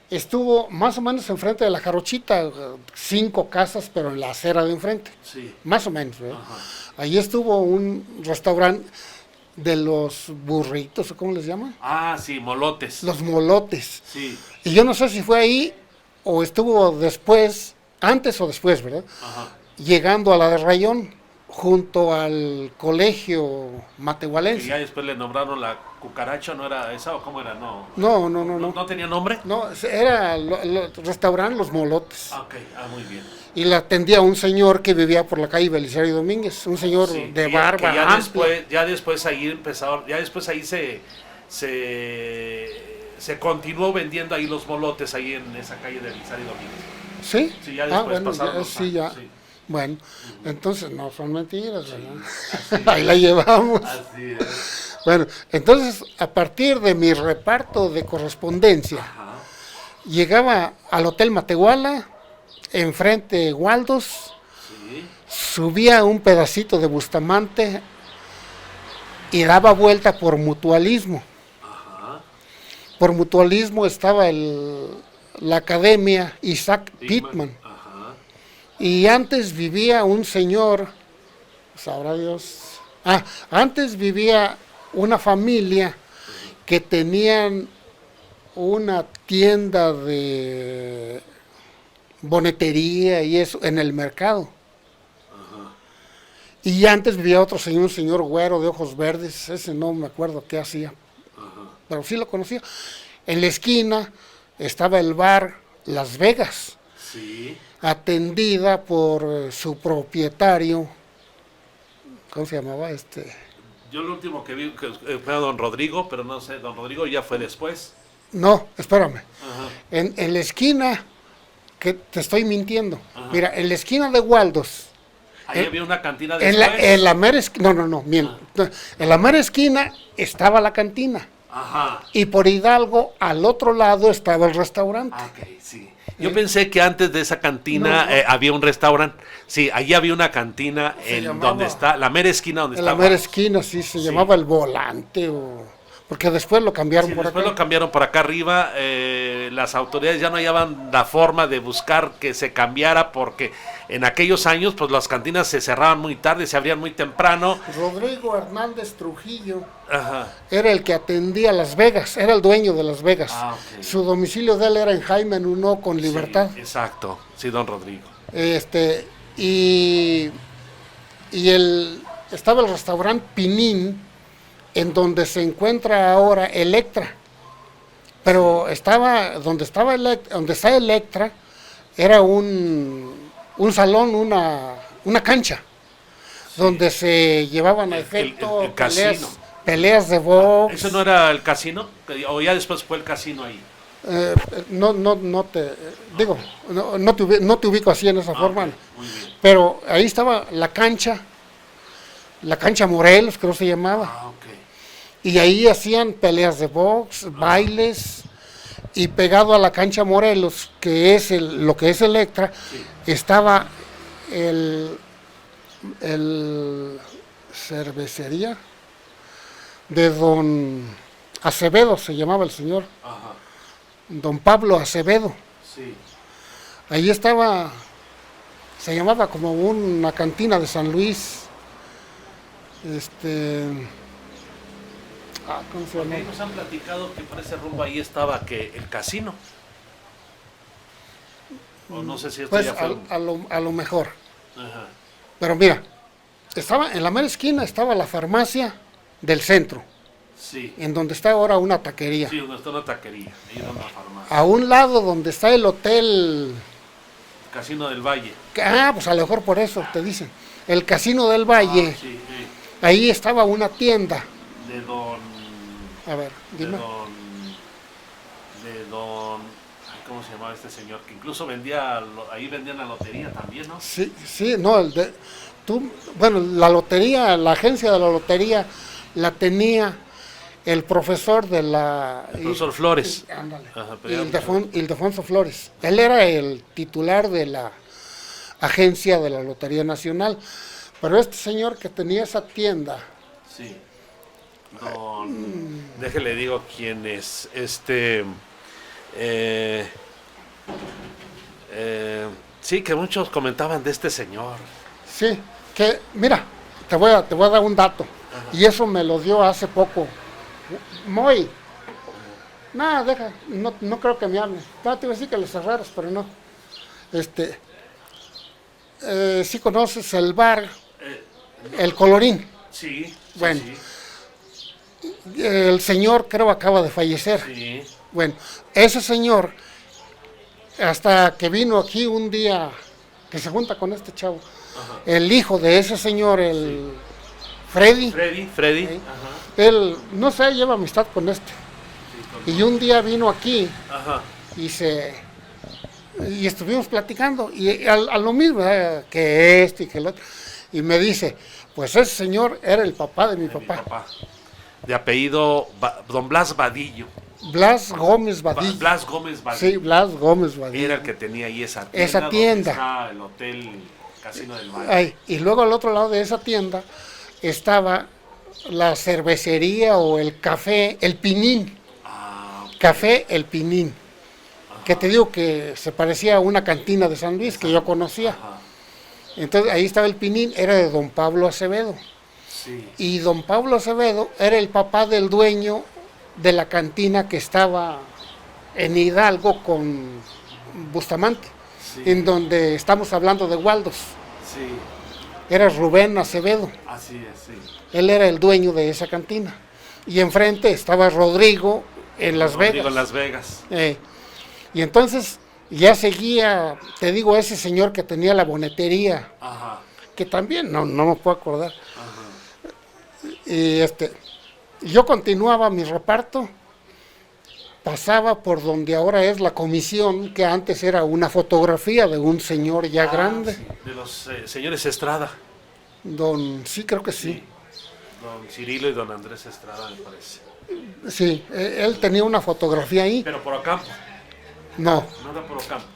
estuvo más o menos enfrente de La Jarochita, 5 casas, pero en la acera de enfrente, Sí. más o menos, ¿verdad? Ajá. Ahí estuvo un restaurante de los burritos, ¿o cómo les llaman? Ah, sí, molotes. Los molotes. Sí. Y yo no sé si fue ahí o estuvo después, antes o después, ¿verdad? Ajá. Llegando a la de Rayón, junto al colegio Y matehualense. ya después le nombraron la cucaracha, ¿no era esa o cómo era? No. No. ¿No tenía nombre? No, era restaurante Los Molotes. Ah, ok, muy bien. Y la atendía un señor que vivía por la calle Belisario Domínguez, un señor Sí, de que ya- barba que ya amplia. ya después ahí empezaron, ya después ahí se continuó vendiendo ahí los molotes ahí en esa calle de Belisario Domínguez. ¿Sí? Sí, ya después bueno, pasaron ya, los sí, años, ya. sí. Bueno, entonces no son mentiras, ¿verdad? Sí, Ahí la llevamos. así es. Bueno, entonces a partir de mi reparto de correspondencia, Ajá. llegaba al Hotel Matehuala, enfrente Waldos, Sí. subía un pedacito de Bustamante y daba vuelta por Mutualismo. Ajá. Por Mutualismo estaba la academia Isaac Pitman. Ajá. Y antes vivía un señor, sabrá Dios. Antes vivía una familia que tenían una tienda de bonetería y eso en el mercado. Ajá. Y antes vivía otro señor, un señor güero de ojos verdes, ese no me acuerdo qué hacía, Ajá. pero sí lo conocía. En la esquina estaba el bar Las Vegas, Sí. atendida por su propietario, ¿cómo se llamaba? Yo lo último que vi fue a don Rodrigo, pero no sé, don Rodrigo ya fue después. No, espérame. Ajá. En la esquina, que te estoy mintiendo. Ajá. Mira, en la esquina de Waldos, Ahí había una cantina en después. la mera esquina, no, bien. En la mera esquina estaba la cantina. Ajá. Y por Hidalgo, al otro lado, estaba el restaurante. Ok, sí. Yo pensé que antes de esa cantina No. había un restaurante. Sí, allí había una cantina en llamaba- donde está, la mera esquina donde En la está. mera esquina, sí, se llamaba El Volante, porque después lo cambiaron Sí, por después acá. lo cambiaron por acá arriba. Las autoridades ya no hallaban la forma de buscar que se cambiara porque en aquellos años pues las cantinas se cerraban muy tarde, se abrían muy temprano. Rodrigo Hernández Trujillo Ajá. era el que atendía Las Vegas, era el dueño de Las Vegas. Ah, ok. Su domicilio de él era en Jaime Nuno con Libertad. Sí, exacto, sí, don Rodrigo. Y estaba el restaurante Pinín, en donde se encuentra ahora Electra. Pero donde está Electra, era un salón, una cancha, donde se llevaban a efecto el casino. peleas de box. ¿Eso no era el casino? ¿O ya después fue el casino ahí? No te digo, no te ubico así en esa forma, Ok, muy bien. pero ahí estaba la cancha Morelos, creo que se llamaba, Ah, ok. y ahí hacían peleas de box, bailes, y pegado a la cancha Morelos, que es lo que es Electra, Sí. estaba el cervecería de don Acevedo, se llamaba el señor, Ajá. don Pablo Acevedo. Sí. Ahí estaba, se llamaba como una cantina de San Luis. ¿Cómo se Porque llama? ahí nos han platicado que por ese rumbo ahí estaba que el casino. O no sé si esto Pues ya fue. a lo mejor. Ajá. Pero mira, estaba en la mera esquina estaba la farmacia del centro, Sí. en donde está ahora una taquería. Sí, donde está una taquería, ahí era una farmacia. A un lado donde está el hotel, Casino del Valle. pues a lo mejor por eso te dicen, el Casino del Valle. Ah, sí, sí. Ahí estaba una tienda. De don. A ver, De dime. don. Ay, ¿cómo se llamaba este señor? Que incluso vendía. Ahí vendían la lotería también, ¿no? Sí, no, bueno, la lotería, la agencia de la lotería la tenía el profesor de la... El profesor Flores. Ándale, Ajá, pero ya- Ildefonso Flores. Él era el titular de la agencia de la Lotería Nacional. Pero este señor que tenía esa tienda, Sí. Déjele digo quién es. Sí, que muchos comentaban de este señor. sí, que, mira, te voy a dar un dato. Y eso me lo dio hace poco. Moy. Nada, deja, no creo que me hable. Te iba a decir que le cerraras, pero no. Sí conoces el bar, el Colorín. Sí, sí, Bueno. El señor creo acaba de fallecer. sí. Bueno, ese señor, hasta que vino aquí un día, que se junta con este chavo, Ajá. el hijo de ese señor, el Freddy, Freddy. Sí. Ajá. él, no sé, lleva amistad con este. Sí, Y un día vino aquí Ajá. y Y estuvimos platicando, y a lo mismo, que este y que el otro. Y me dice, pues ese señor era el papá de mi papá. De apellido don Blas Vadillo. Blas Gómez Vadillo. Blas Gómez Vadillo. Sí, Blas Gómez Vadillo. Era el que tenía ahí esa tienda. Esa tienda. Donde está el hotel Casino del Valle. Ay, y luego al otro lado de esa tienda estaba la cervecería o el café, el Pinín. Okay. Café El Pinín. Ajá. Que te digo que se parecía a una cantina de San Luis que yo conocía. Ajá. Entonces ahí estaba el Pinín, era de don Pablo Acevedo. Sí. Y don Pablo Acevedo era el papá del dueño de la cantina que estaba en Hidalgo con Bustamante, sí. En donde estamos hablando de Waldos. Sí. Era Rubén Acevedo. Así es, sí. Él era el dueño de esa cantina. Y enfrente estaba Rodrigo en Las Vegas. En Las Vegas. Y entonces ya seguía, te digo, ese señor que tenía la bonetería. Ajá. Que también no me puedo acordar. Ajá. Y yo continuaba mi reparto, pasaba por donde ahora es la comisión, que antes era una fotografía de un señor ya grande. Sí, de los señores Estrada. Sí, creo que sí. Don Cirilo y don Andrés Estrada, me parece. Sí, él tenía una fotografía ahí. Pero por Ocampo. No. No era por Ocampo.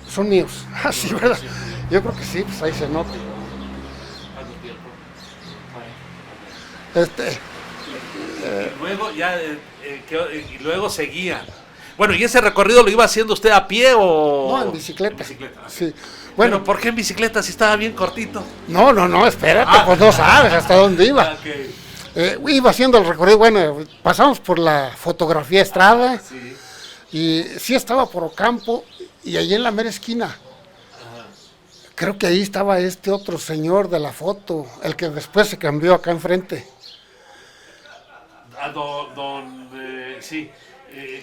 Son míos. Ah, sí, ¿verdad? Yo creo que sí, pues ahí se nota. Y luego ya y luego seguía. Bueno, ¿y ese recorrido lo iba haciendo usted a pie o...? No, en bicicleta. En bicicleta. Sí. Bueno, ¿pero por qué en bicicleta si estaba bien cortito? No, espérate, pues no sabes hasta dónde iba. Okay. Iba haciendo el recorrido, bueno, pasamos por la fotografía Estrada, sí. Y sí estaba por Ocampo, y allí en la mera esquina. Ajá. Creo que ahí estaba este otro señor de la foto, el que después se cambió acá enfrente. Sí,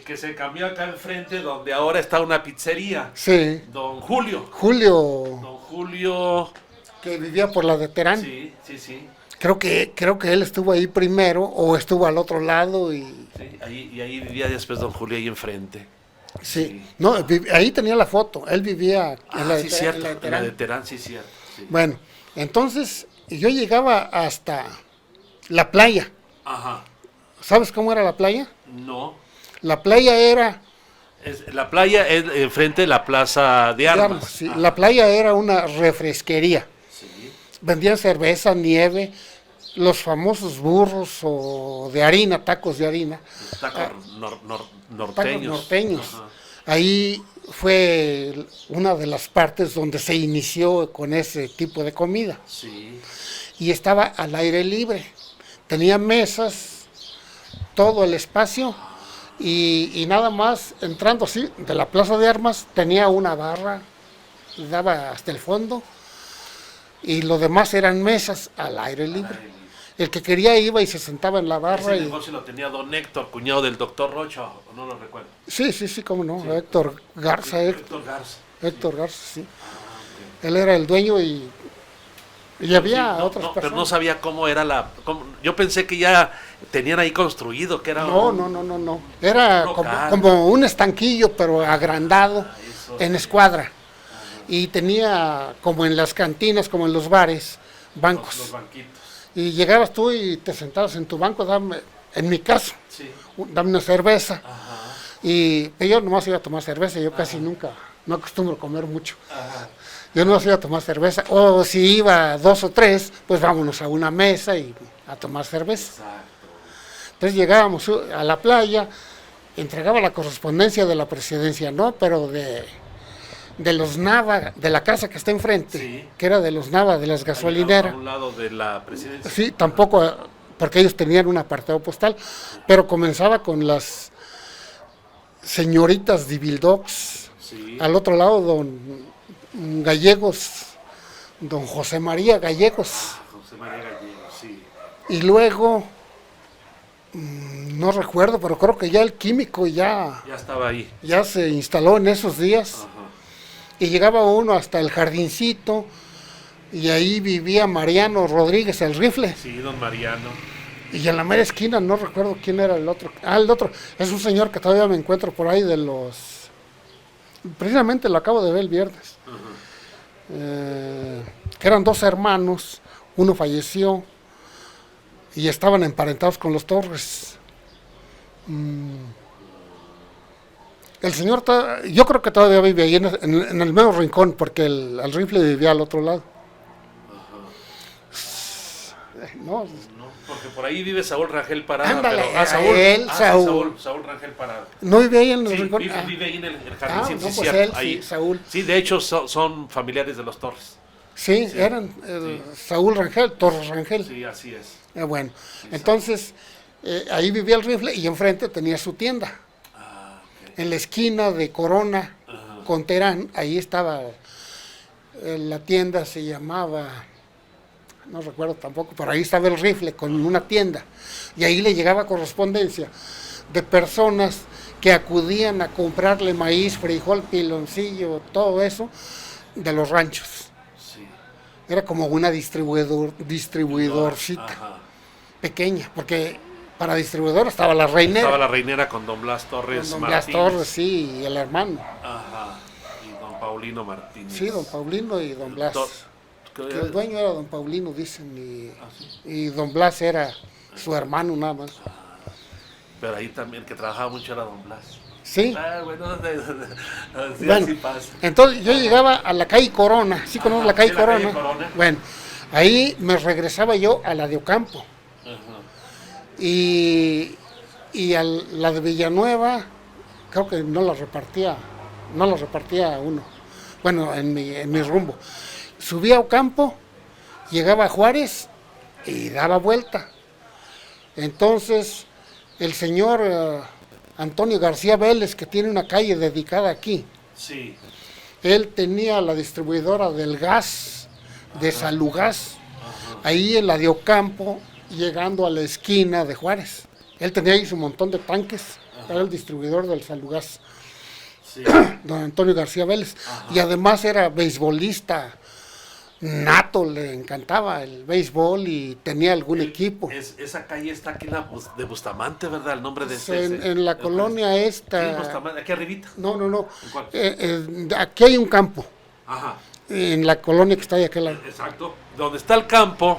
que se cambió acá enfrente, donde ahora está una pizzería. Sí. Don Julio. Don Julio. Que vivía por la de Terán. Sí. Creo que él estuvo ahí primero, o estuvo al otro lado. Sí, ahí vivía después don Julio, ahí enfrente. Sí. No, ahí tenía la foto, él vivía en la de Terán. En la de Terán, sí, cierto. Sí. Bueno, entonces yo llegaba hasta la playa. Ajá. ¿Sabes cómo era la playa? No. La playa era... La playa es enfrente de la Plaza de Armas. Sí. La playa era una refresquería. Sí. Vendían cerveza, nieve, los famosos burros o de harina, tacos de harina. Tacos norteños. Tacos norteños. Ajá. Ahí fue una de las partes donde se inició con ese tipo de comida. Sí. Y estaba al aire libre. Tenía mesas, todo el espacio, y nada más entrando así de la Plaza de Armas tenía una barra, daba hasta el fondo, y lo demás eran mesas al aire libre. El que quería iba y se sentaba en la barra. Ese negocio lo tenía don Héctor, cuñado del doctor Rocha, ¿o no lo recuerdo? Sí, cómo no, sí. Héctor Garza. Sí, Héctor Garza, sí. Okay. Él era el dueño y había otras personas. Pero no sabía cómo era yo pensé que ya tenían ahí construido, que era No. Era como un estanquillo, pero agrandado, en escuadra. Ajá. Y tenía, como en las cantinas, como en los bares, bancos. Los banquitos. Y llegabas tú y te sentabas en tu banco, en mi caso, sí. Dame una cerveza. Ajá. Y yo nomás iba a tomar cerveza, yo casi nunca, no acostumbro a comer mucho. Ajá. Yo no iba a tomar cerveza, o si iba 2 o 3, pues vámonos a una mesa y a tomar cerveza. Exacto. Entonces llegábamos a la playa, entregaba la correspondencia de la presidencia, no, pero de los Nava, de la casa que está enfrente, sí. Que era de los Nava, de las gasolineras. A un lado de la presidencia. Sí, tampoco, porque ellos tenían un apartado postal, pero comenzaba con las señoritas Divildox, sí. Al otro lado don Gallegos, don José María Gallegos. José María Gallegos, sí. Y luego, no recuerdo, pero creo que ya el químico ya estaba ahí. Ya se instaló en esos días. Ajá. Y llegaba uno hasta el jardincito, y ahí vivía Mariano Rodríguez, el rifle. Sí, don Mariano. Y en la mera esquina, no recuerdo quién era el otro. El otro es un señor que todavía me encuentro por ahí precisamente lo acabo de ver el viernes. Que eran dos hermanos, uno falleció y estaban emparentados con los Torres. El señor, yo creo que todavía vive ahí en el medio rincón, porque el rifle vivía al otro lado. No, porque por ahí vive Saúl Rangel Parada. Ándale, Saúl Rangel Parada. ¿No vive ahí en el rincón? Vive ahí en el jardín. No, pues él, ahí. Sí, Saúl. Sí, de hecho son familiares de los Torres. Sí, eran Saúl Rangel, Torres Rangel. Sí, así es. Bueno, sí, entonces ahí vivía el rifle y enfrente tenía su tienda. Okay. En la esquina de Corona con Terán, ahí estaba la tienda, se llamaba, no recuerdo tampoco, pero ahí estaba el rifle con una tienda. Y ahí le llegaba correspondencia de personas que acudían a comprarle maíz, frijol, piloncillo, todo eso, de los ranchos. Era como una distribuidorcita pequeña, porque para distribuidor estaba la reinera. Estaba la reinera con don Blas Torres. Con don Blas Torres, sí, y el hermano. Ajá, y don Paulino Martínez. Sí, don Paulino y don Blas. Que el dueño era don Paulino, dicen, y don Blas era su hermano nada más. Pero ahí también, que trabajaba mucho era don Blas. Sí. Bueno, así pasa. Entonces yo llegaba a la calle Corona, ¿sí conoces la calle Corona? Bueno, ahí me regresaba yo a la de Ocampo. Y a la de Villanueva, creo que no la repartía uno. Bueno, en mi rumbo. Subía a Ocampo, llegaba a Juárez y daba vuelta. Entonces, el señor Antonio García Vélez, que tiene una calle dedicada aquí. Sí. Él tenía la distribuidora del gas, de Salugás, ahí en la de Ocampo, llegando a la esquina de Juárez. Él tenía ahí su montón de tanques, era el distribuidor del Salugás, don Antonio García Vélez. Y además era beisbolista nato, le encantaba el béisbol y tenía algún equipo. Esa calle está aquí de Bustamante, ¿verdad? El nombre de en la colonia esta. Sí, Bustamante, aquí arribita. No. Aquí hay un campo. Ajá. En la colonia que está ahí aquel lado. Exacto. Donde está el campo,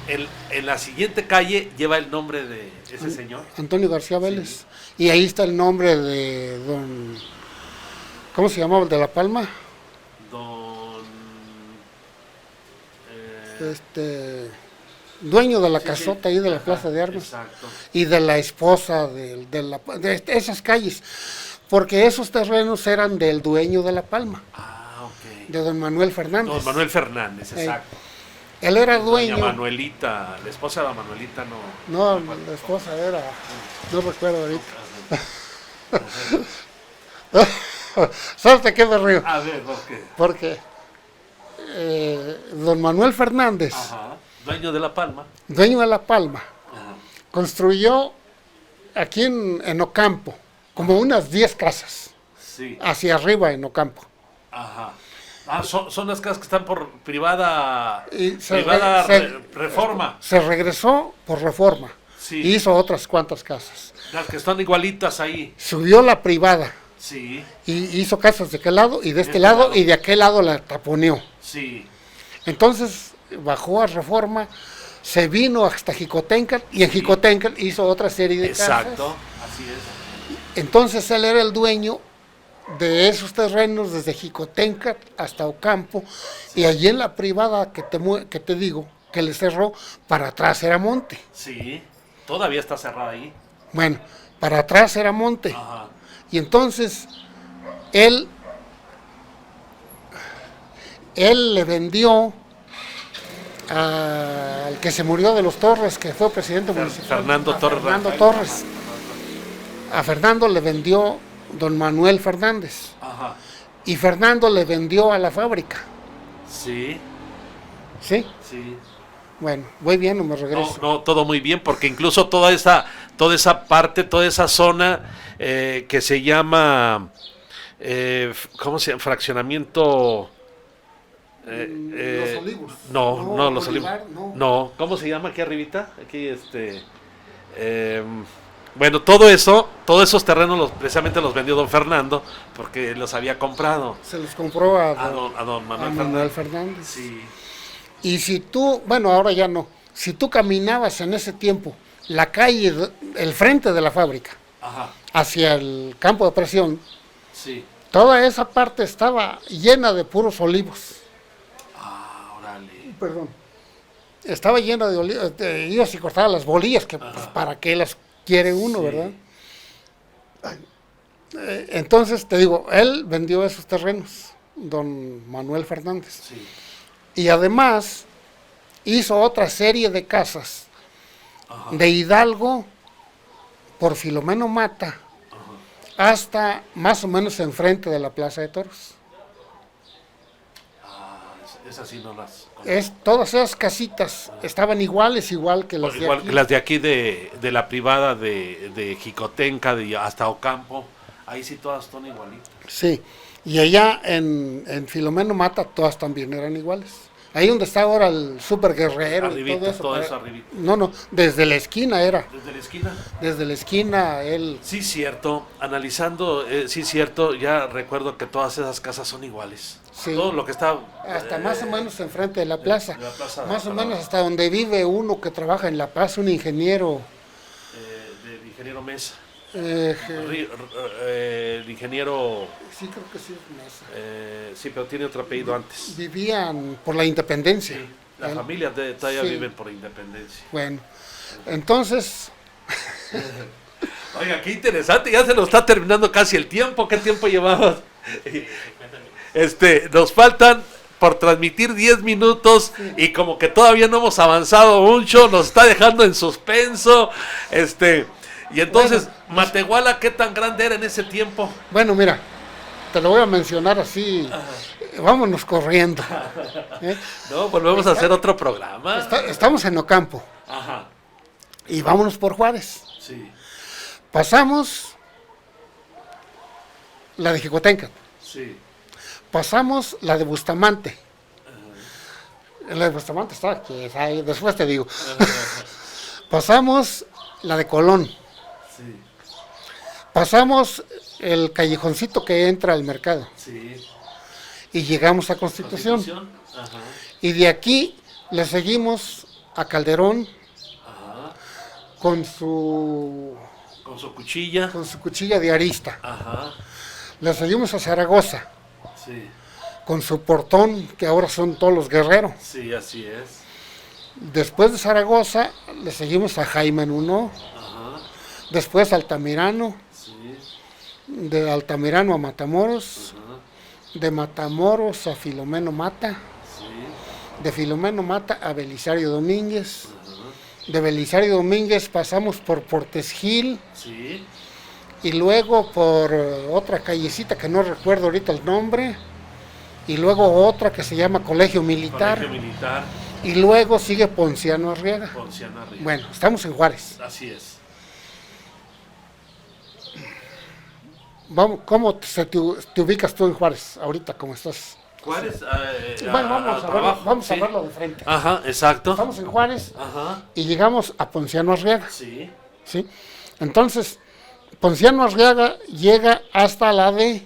en la siguiente calle lleva el nombre de ese señor. Antonio García Vélez. Sí. Y ahí está el nombre de don... ¿Cómo se llamaba el de La Palma? Dueño de la casota ahí de la Plaza de Armas. Exacto. Y de la esposa de esas calles, porque esos terrenos eran del dueño de La Palma, de don Manuel Fernández. Don Manuel Fernández, exacto. Él era dueño. Doña Manuelita, la esposa de don Manuelita no, la esposa era, no recuerdo ahorita. ¿Sabes de qué me río? A ver, ¿por qué? Porque don Manuel Fernández, dueño de La Palma, construyó aquí en Ocampo como unas 10 casas, hacia arriba en Ocampo. Son las casas que están por privada Reforma. Se regresó por Reforma, hizo otras cuantas casas. Las que están igualitas ahí. Subió la privada. Sí. Y hizo casas de aquel lado y de este lado y de aquel lado la taponeó. Sí. Entonces bajó a Reforma, se vino hasta Jicotencal y en Jicotencal hizo otra serie de casas. Exacto, así es. Entonces él era el dueño de esos terrenos desde Jicotencal hasta Ocampo, y allí en la privada que te digo, que le cerró, para atrás era monte. Sí, todavía está cerrada ahí. Bueno, para atrás era monte. Y entonces él le vendió al que se murió de los Torres, que fue presidente municipal, Fernando Torres. A Fernando le vendió don Manuel Fernández. Y Fernando le vendió a la fábrica. Sí. ¿Sí? Sí. Bueno, voy bien o me regreso. No, todo muy bien, porque incluso toda esa parte, toda esa zona que se llama, ¿cómo se llama? Fraccionamiento Los Olivos. No, Los Olivos. Olivar, no. No, ¿cómo se llama aquí arribita? Aquí bueno, todos esos terrenos precisamente los vendió don Fernando porque los había comprado Se los compró a don a Manuel Manuel Fernández. Fernández. Sí, Y si tú, bueno, ahora ya no, si tú caminabas en ese tiempo la calle, el frente de la fábrica, ajá, hacia el campo de presión, sí. toda esa parte estaba llena de puros olivos. Órale. Perdón. Estaba llena de olivos, ibas y cortabas las bolillas, que pues, para qué las quiere uno, Sí. ¿verdad? Entonces, te digo, él vendió esos terrenos, don Manuel Fernández. Sí. Y además hizo otra serie de casas Ajá. de Hidalgo por Filomeno Mata hasta más o menos enfrente de la Plaza de Toros. Esas sí no las. Todas esas casitas estaban igual que las de Igual aquí. que las de aquí de la privada de Jicotenca hasta Ocampo, ahí sí todas son igualitas. Sí, y allá en Filomeno Mata todas también eran iguales. Ahí donde está ahora el Super Guerrero Arribita, y todo eso. todo eso arribita. No, desde la esquina era. Desde la esquina. Desde la esquina él. Sí, cierto. Analizando, sí, cierto. Ya recuerdo que todas esas casas son iguales. Sí. Todo lo que está. Hasta más o menos enfrente de la plaza. de la plaza, Más o perdón. menos hasta donde vive uno que trabaja en La Paz, un ingeniero. Del ingeniero Mesa. eh, El ingeniero. sí, creo que sí es Mesa. Sí, pero tiene otro apellido antes. Vivían por la Independencia. Sí, la Él. familia todavía Sí. viven por independencia. Bueno, entonces, Oiga, qué interesante, ya se nos está terminando casi el tiempo. ¿Qué tiempo llevamos? Nos faltan por transmitir 10 minutos y como que todavía no hemos avanzado mucho, nos está dejando en suspenso. Y entonces, Bueno, Matehuala, ¿qué tan grande era en ese tiempo? bueno, mira, te lo voy a mencionar así. Vámonos corriendo. ¿eh? No, volvemos a hacer otro programa. Estamos en Ocampo Ajá, y vámonos por Juárez. sí, Pasamos la de Jicotenca, sí. pasamos la de Bustamante. La de Bustamante está aquí, ahí, después te digo. Pasamos la de Colón. Sí, Pasamos el callejoncito que entra al mercado sí. y llegamos a Constitución. Ajá, Y de aquí le seguimos a Calderón ajá. con su Con su cuchilla. cuchilla de arista. Ajá, Le seguimos a Zaragoza sí, con su portón, que ahora son todos los guerreros. sí, así es. Después de Zaragoza le seguimos a Jaime Nuno, Ajá, después a Altamirano, sí, de Altamirano a Matamoros, ajá, de Matamoros a Filomeno Mata, sí, de Filomeno Mata a Belisario Domínguez, ajá, de Belisario Domínguez pasamos por Portes Gil sí, y luego por otra callecita que no recuerdo ahorita el nombre, y luego otra que se llama Colegio Militar, Colegio Militar, y luego sigue Ponciano Arriaga. Ponciano Arriba. Bueno, estamos en Juárez. Así es. Vamos, ¿cómo te ubicas tú en Juárez ahorita? ¿Cómo estás? Juárez, Bueno, vamos a verlo de frente. Ajá, exacto. Estamos en Juárez Ajá, y llegamos a Ponciano Arriaga, sí, ¿sí? Entonces, Ponciano Arriaga llega hasta la de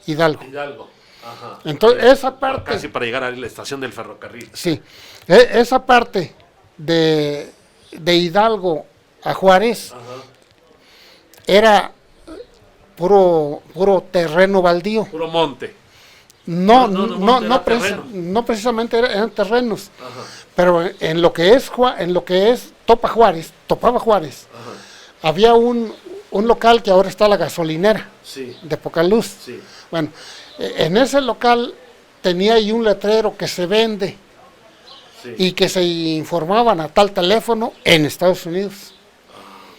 Hidalgo. Hidalgo. Ajá. Entonces, esa parte, Casi para llegar a la estación del ferrocarril. sí, esa parte de Hidalgo a Juárez Ajá, era puro terreno baldío. puro monte. No, monte, era terreno. no precisamente eran terrenos, Ajá, pero en lo que es Topaba Juárez, ajá, había un local que ahora está la gasolinera sí, de poca luz. sí. Bueno, en ese local tenía ahí un letrero que se vende Sí. y que se informaban a tal teléfono en Estados Unidos.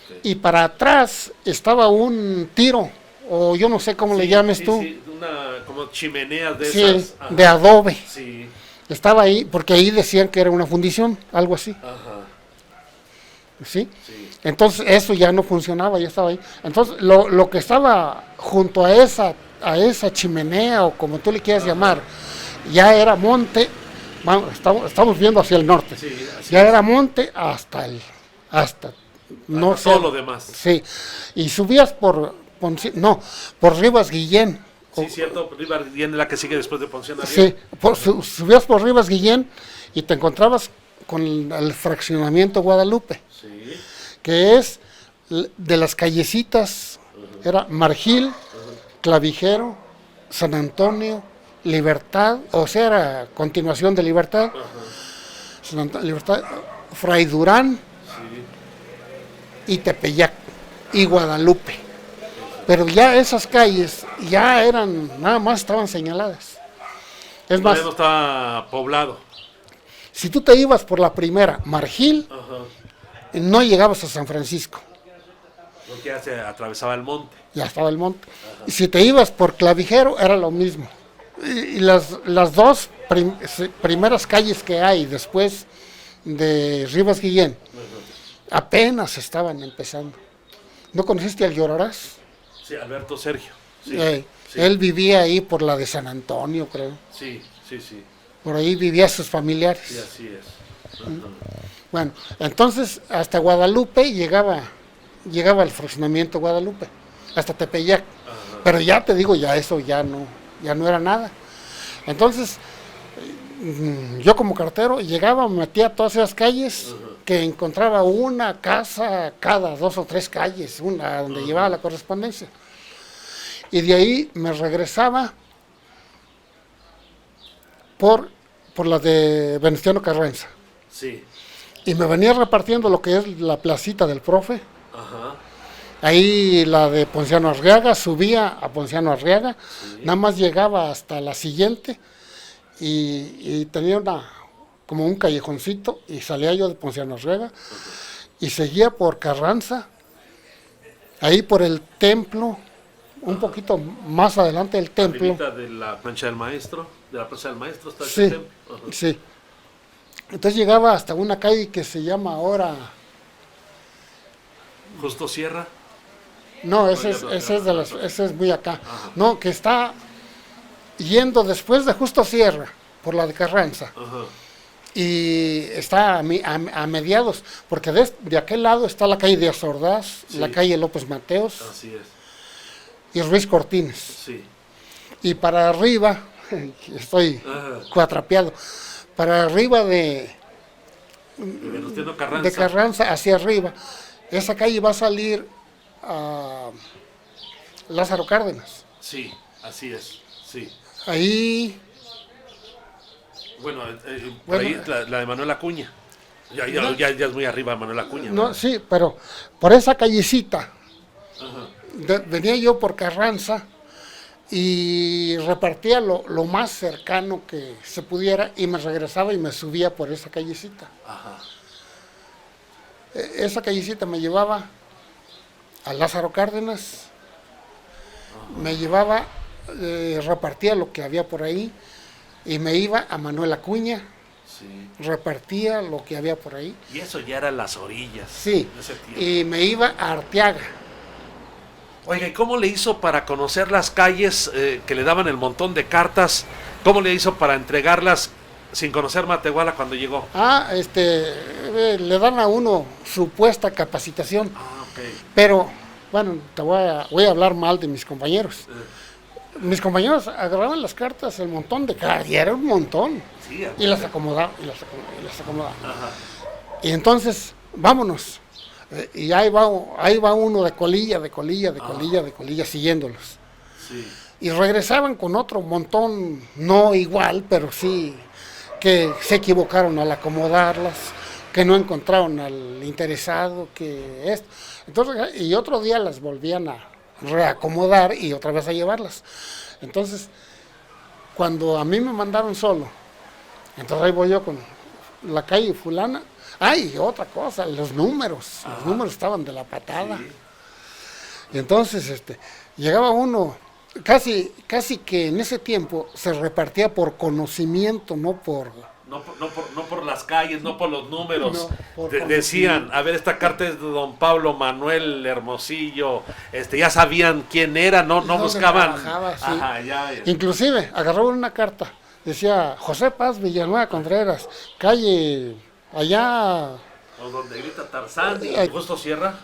Ok. Y para atrás estaba un tiro, o yo no sé cómo le llames tú, Sí, una como chimenea de sí, esas. Ajá. de adobe. Sí, Estaba ahí, porque ahí decían que era una fundición, algo así, ajá, ¿sí? sí, Entonces eso ya no funcionaba, ya estaba ahí. Entonces lo que estaba junto a esa chimenea, o como tú le quieras llamar, ya era monte, vamos, estamos viendo hacia el norte, Sí, ya era monte hasta no sé, todo lo demás. sí, y subías por Rivas Guillén. Sí, cierto, Rivas Guillén es la que sigue después de Ponciano Arriba. Sí, subías por Rivas Guillén y te encontrabas con el fraccionamiento Guadalupe, Sí. que es de las callecitas, era Margil, Clavijero, San Antonio, Libertad, o sea, era continuación de Libertad, Libertad, Fray Durán y Tepeyac y Guadalupe. Pero ya esas calles ya eran, nada más estaban señaladas. Es más, Todavía no estaba poblado. si tú te ibas por la primera, Margil, no llegabas a San Francisco, Porque ya se atravesaba el monte. ya estaba el monte. Y si te ibas por Clavijero, era lo mismo. Y las dos primeras calles que hay después de Rivas Guillén, apenas estaban empezando. ¿No conociste al Llorarás? Sí, Alberto Sergio. Sí, sí. Él vivía ahí por la de San Antonio, creo. Sí, sí, sí. Por ahí vivían sus familiares. Sí, así es. Bueno, entonces hasta Guadalupe llegaba el fraccionamiento Guadalupe, hasta Tepeyac. Pero ya te digo, ya eso ya no era nada. Entonces, yo como cartero llegaba, me metía a todas esas calles, que encontraba una casa cada 2 o 3 calles, una donde llevaba la correspondencia. Y de ahí me regresaba por la de Venustiano Carranza. Sí. Y me venía repartiendo lo que es la placita del Profe. Ajá. Ahí la de Ponciano Arriaga, subía a Ponciano Arriaga, nada más llegaba hasta la siguiente y tenía como un callejoncito y salía yo de Ponciano Arriaga y seguía por Carranza, ahí por el templo, un poquito más adelante del templo. Arribita de la plancha del maestro, de la plaza del maestro está Sí, ese templo. Ajá. sí. Entonces llegaba hasta una calle que se llama ahora... Justo Sierra. No, ese es muy acá. No, que está yendo después de Justo Sierra, por la de Carranza. Ajá. Y está a mediados, porque de aquel lado está la calle de Azordaz, Sí. la calle López Mateos Así es. y Ruiz Cortines. Sí. Y para arriba, estoy cuatrapeado, para arriba Y Venustiano Carranza. de Carranza hacia arriba, esa calle va a salir a Lázaro Cárdenas. Sí, así es. Sí. Ahí, Bueno, por Bueno, ahí la de Manuel Acuña. Ya es muy arriba Manuel Acuña. no, ¿verdad? sí, pero por esa callecita, venía yo por Carranza y repartía lo más cercano que se pudiera y me regresaba y me subía por esa callecita. Ajá. Esa callecita me llevaba a Lázaro Cárdenas, me llevaba, repartía lo que había por ahí y me iba a Manuel Acuña, Sí. repartía lo que había por ahí, Y eso ya eran las orillas. sí, de ese tiempo. y me iba a Arteaga. Oiga, ¿y cómo le hizo para conocer las calles que le daban el montón de cartas? ¿Cómo le hizo para entregarlas sin conocer Matehuala cuando llegó? Le dan a uno supuesta capacitación, Ah, ok. pero bueno, voy a hablar mal de mis compañeros. Mis compañeros agarraban las cartas, el montón de cartas, y era un montón, Sí, y las acomodaban, y las acomodaban. Ajá. Y entonces, vámonos. Y ahí va uno de colilla, siguiéndolos. Sí. Y regresaban con otro montón, no igual, pero sí que se equivocaron al acomodarlas, que no encontraron al interesado, que esto. Entonces, y otro día las volvían a reacomodar y otra vez a llevarlas. Entonces, cuando a mí me mandaron solo, entonces ahí voy yo con la calle fulana. Ay, otra cosa, los números estaban de la patada. Sí. Y entonces llegaba uno, casi que en ese tiempo se repartía por conocimiento, no por... No por las calles, no por los números. No, por Decían, a ver, esta carta es de don Pablo Manuel Hermosillo. Ya sabían quién era, no ¿Dónde buscaban. trabajaba? Sí. Ajá, ya. Inclusive agarraban una carta decía José Paz Villanueva Contreras, calle allá O donde grita Tarzán y Justo Sierra.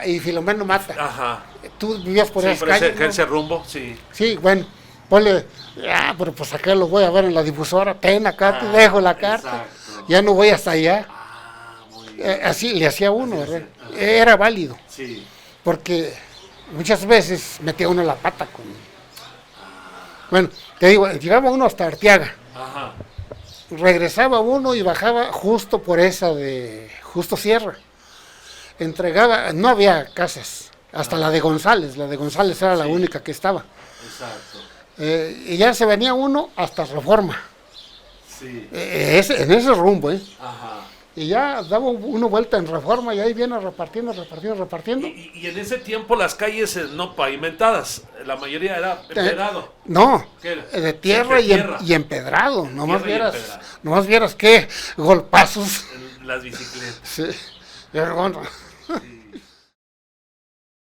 y Filomeno Mata. Ajá. Tú vivías por Sí, esas por calles, ¿no? ese rumbo, sí. Sí, bueno, ponle, pero pues acá lo voy a ver en la difusora, ten acá, te dejo la carta, exacto. ya no voy hasta allá. Muy bien. Así le hacía uno, Así ¿verdad? hacía. Era válido, Sí. porque muchas veces metía uno la pata con... Bueno, te digo, llegaba uno hasta Arteaga, Ajá. regresaba uno y bajaba justo por esa de Justo Sierra. Entregaba, no había casas, hasta la de González era la Sí. única que estaba. Exacto. Y ya se venía uno hasta Reforma, Sí. en ese rumbo, Ajá. y ya daba uno vuelta en Reforma y ahí viene repartiendo. Y en ese tiempo las calles no pavimentadas, la mayoría era empedrado. No, ¿Qué era? de tierra, Siempre tierra. y empedrado, nomás Tierra y vieras, empedrado. nomás vieras qué golpazos. En las bicicletas. Sí, vergüenza. Sí.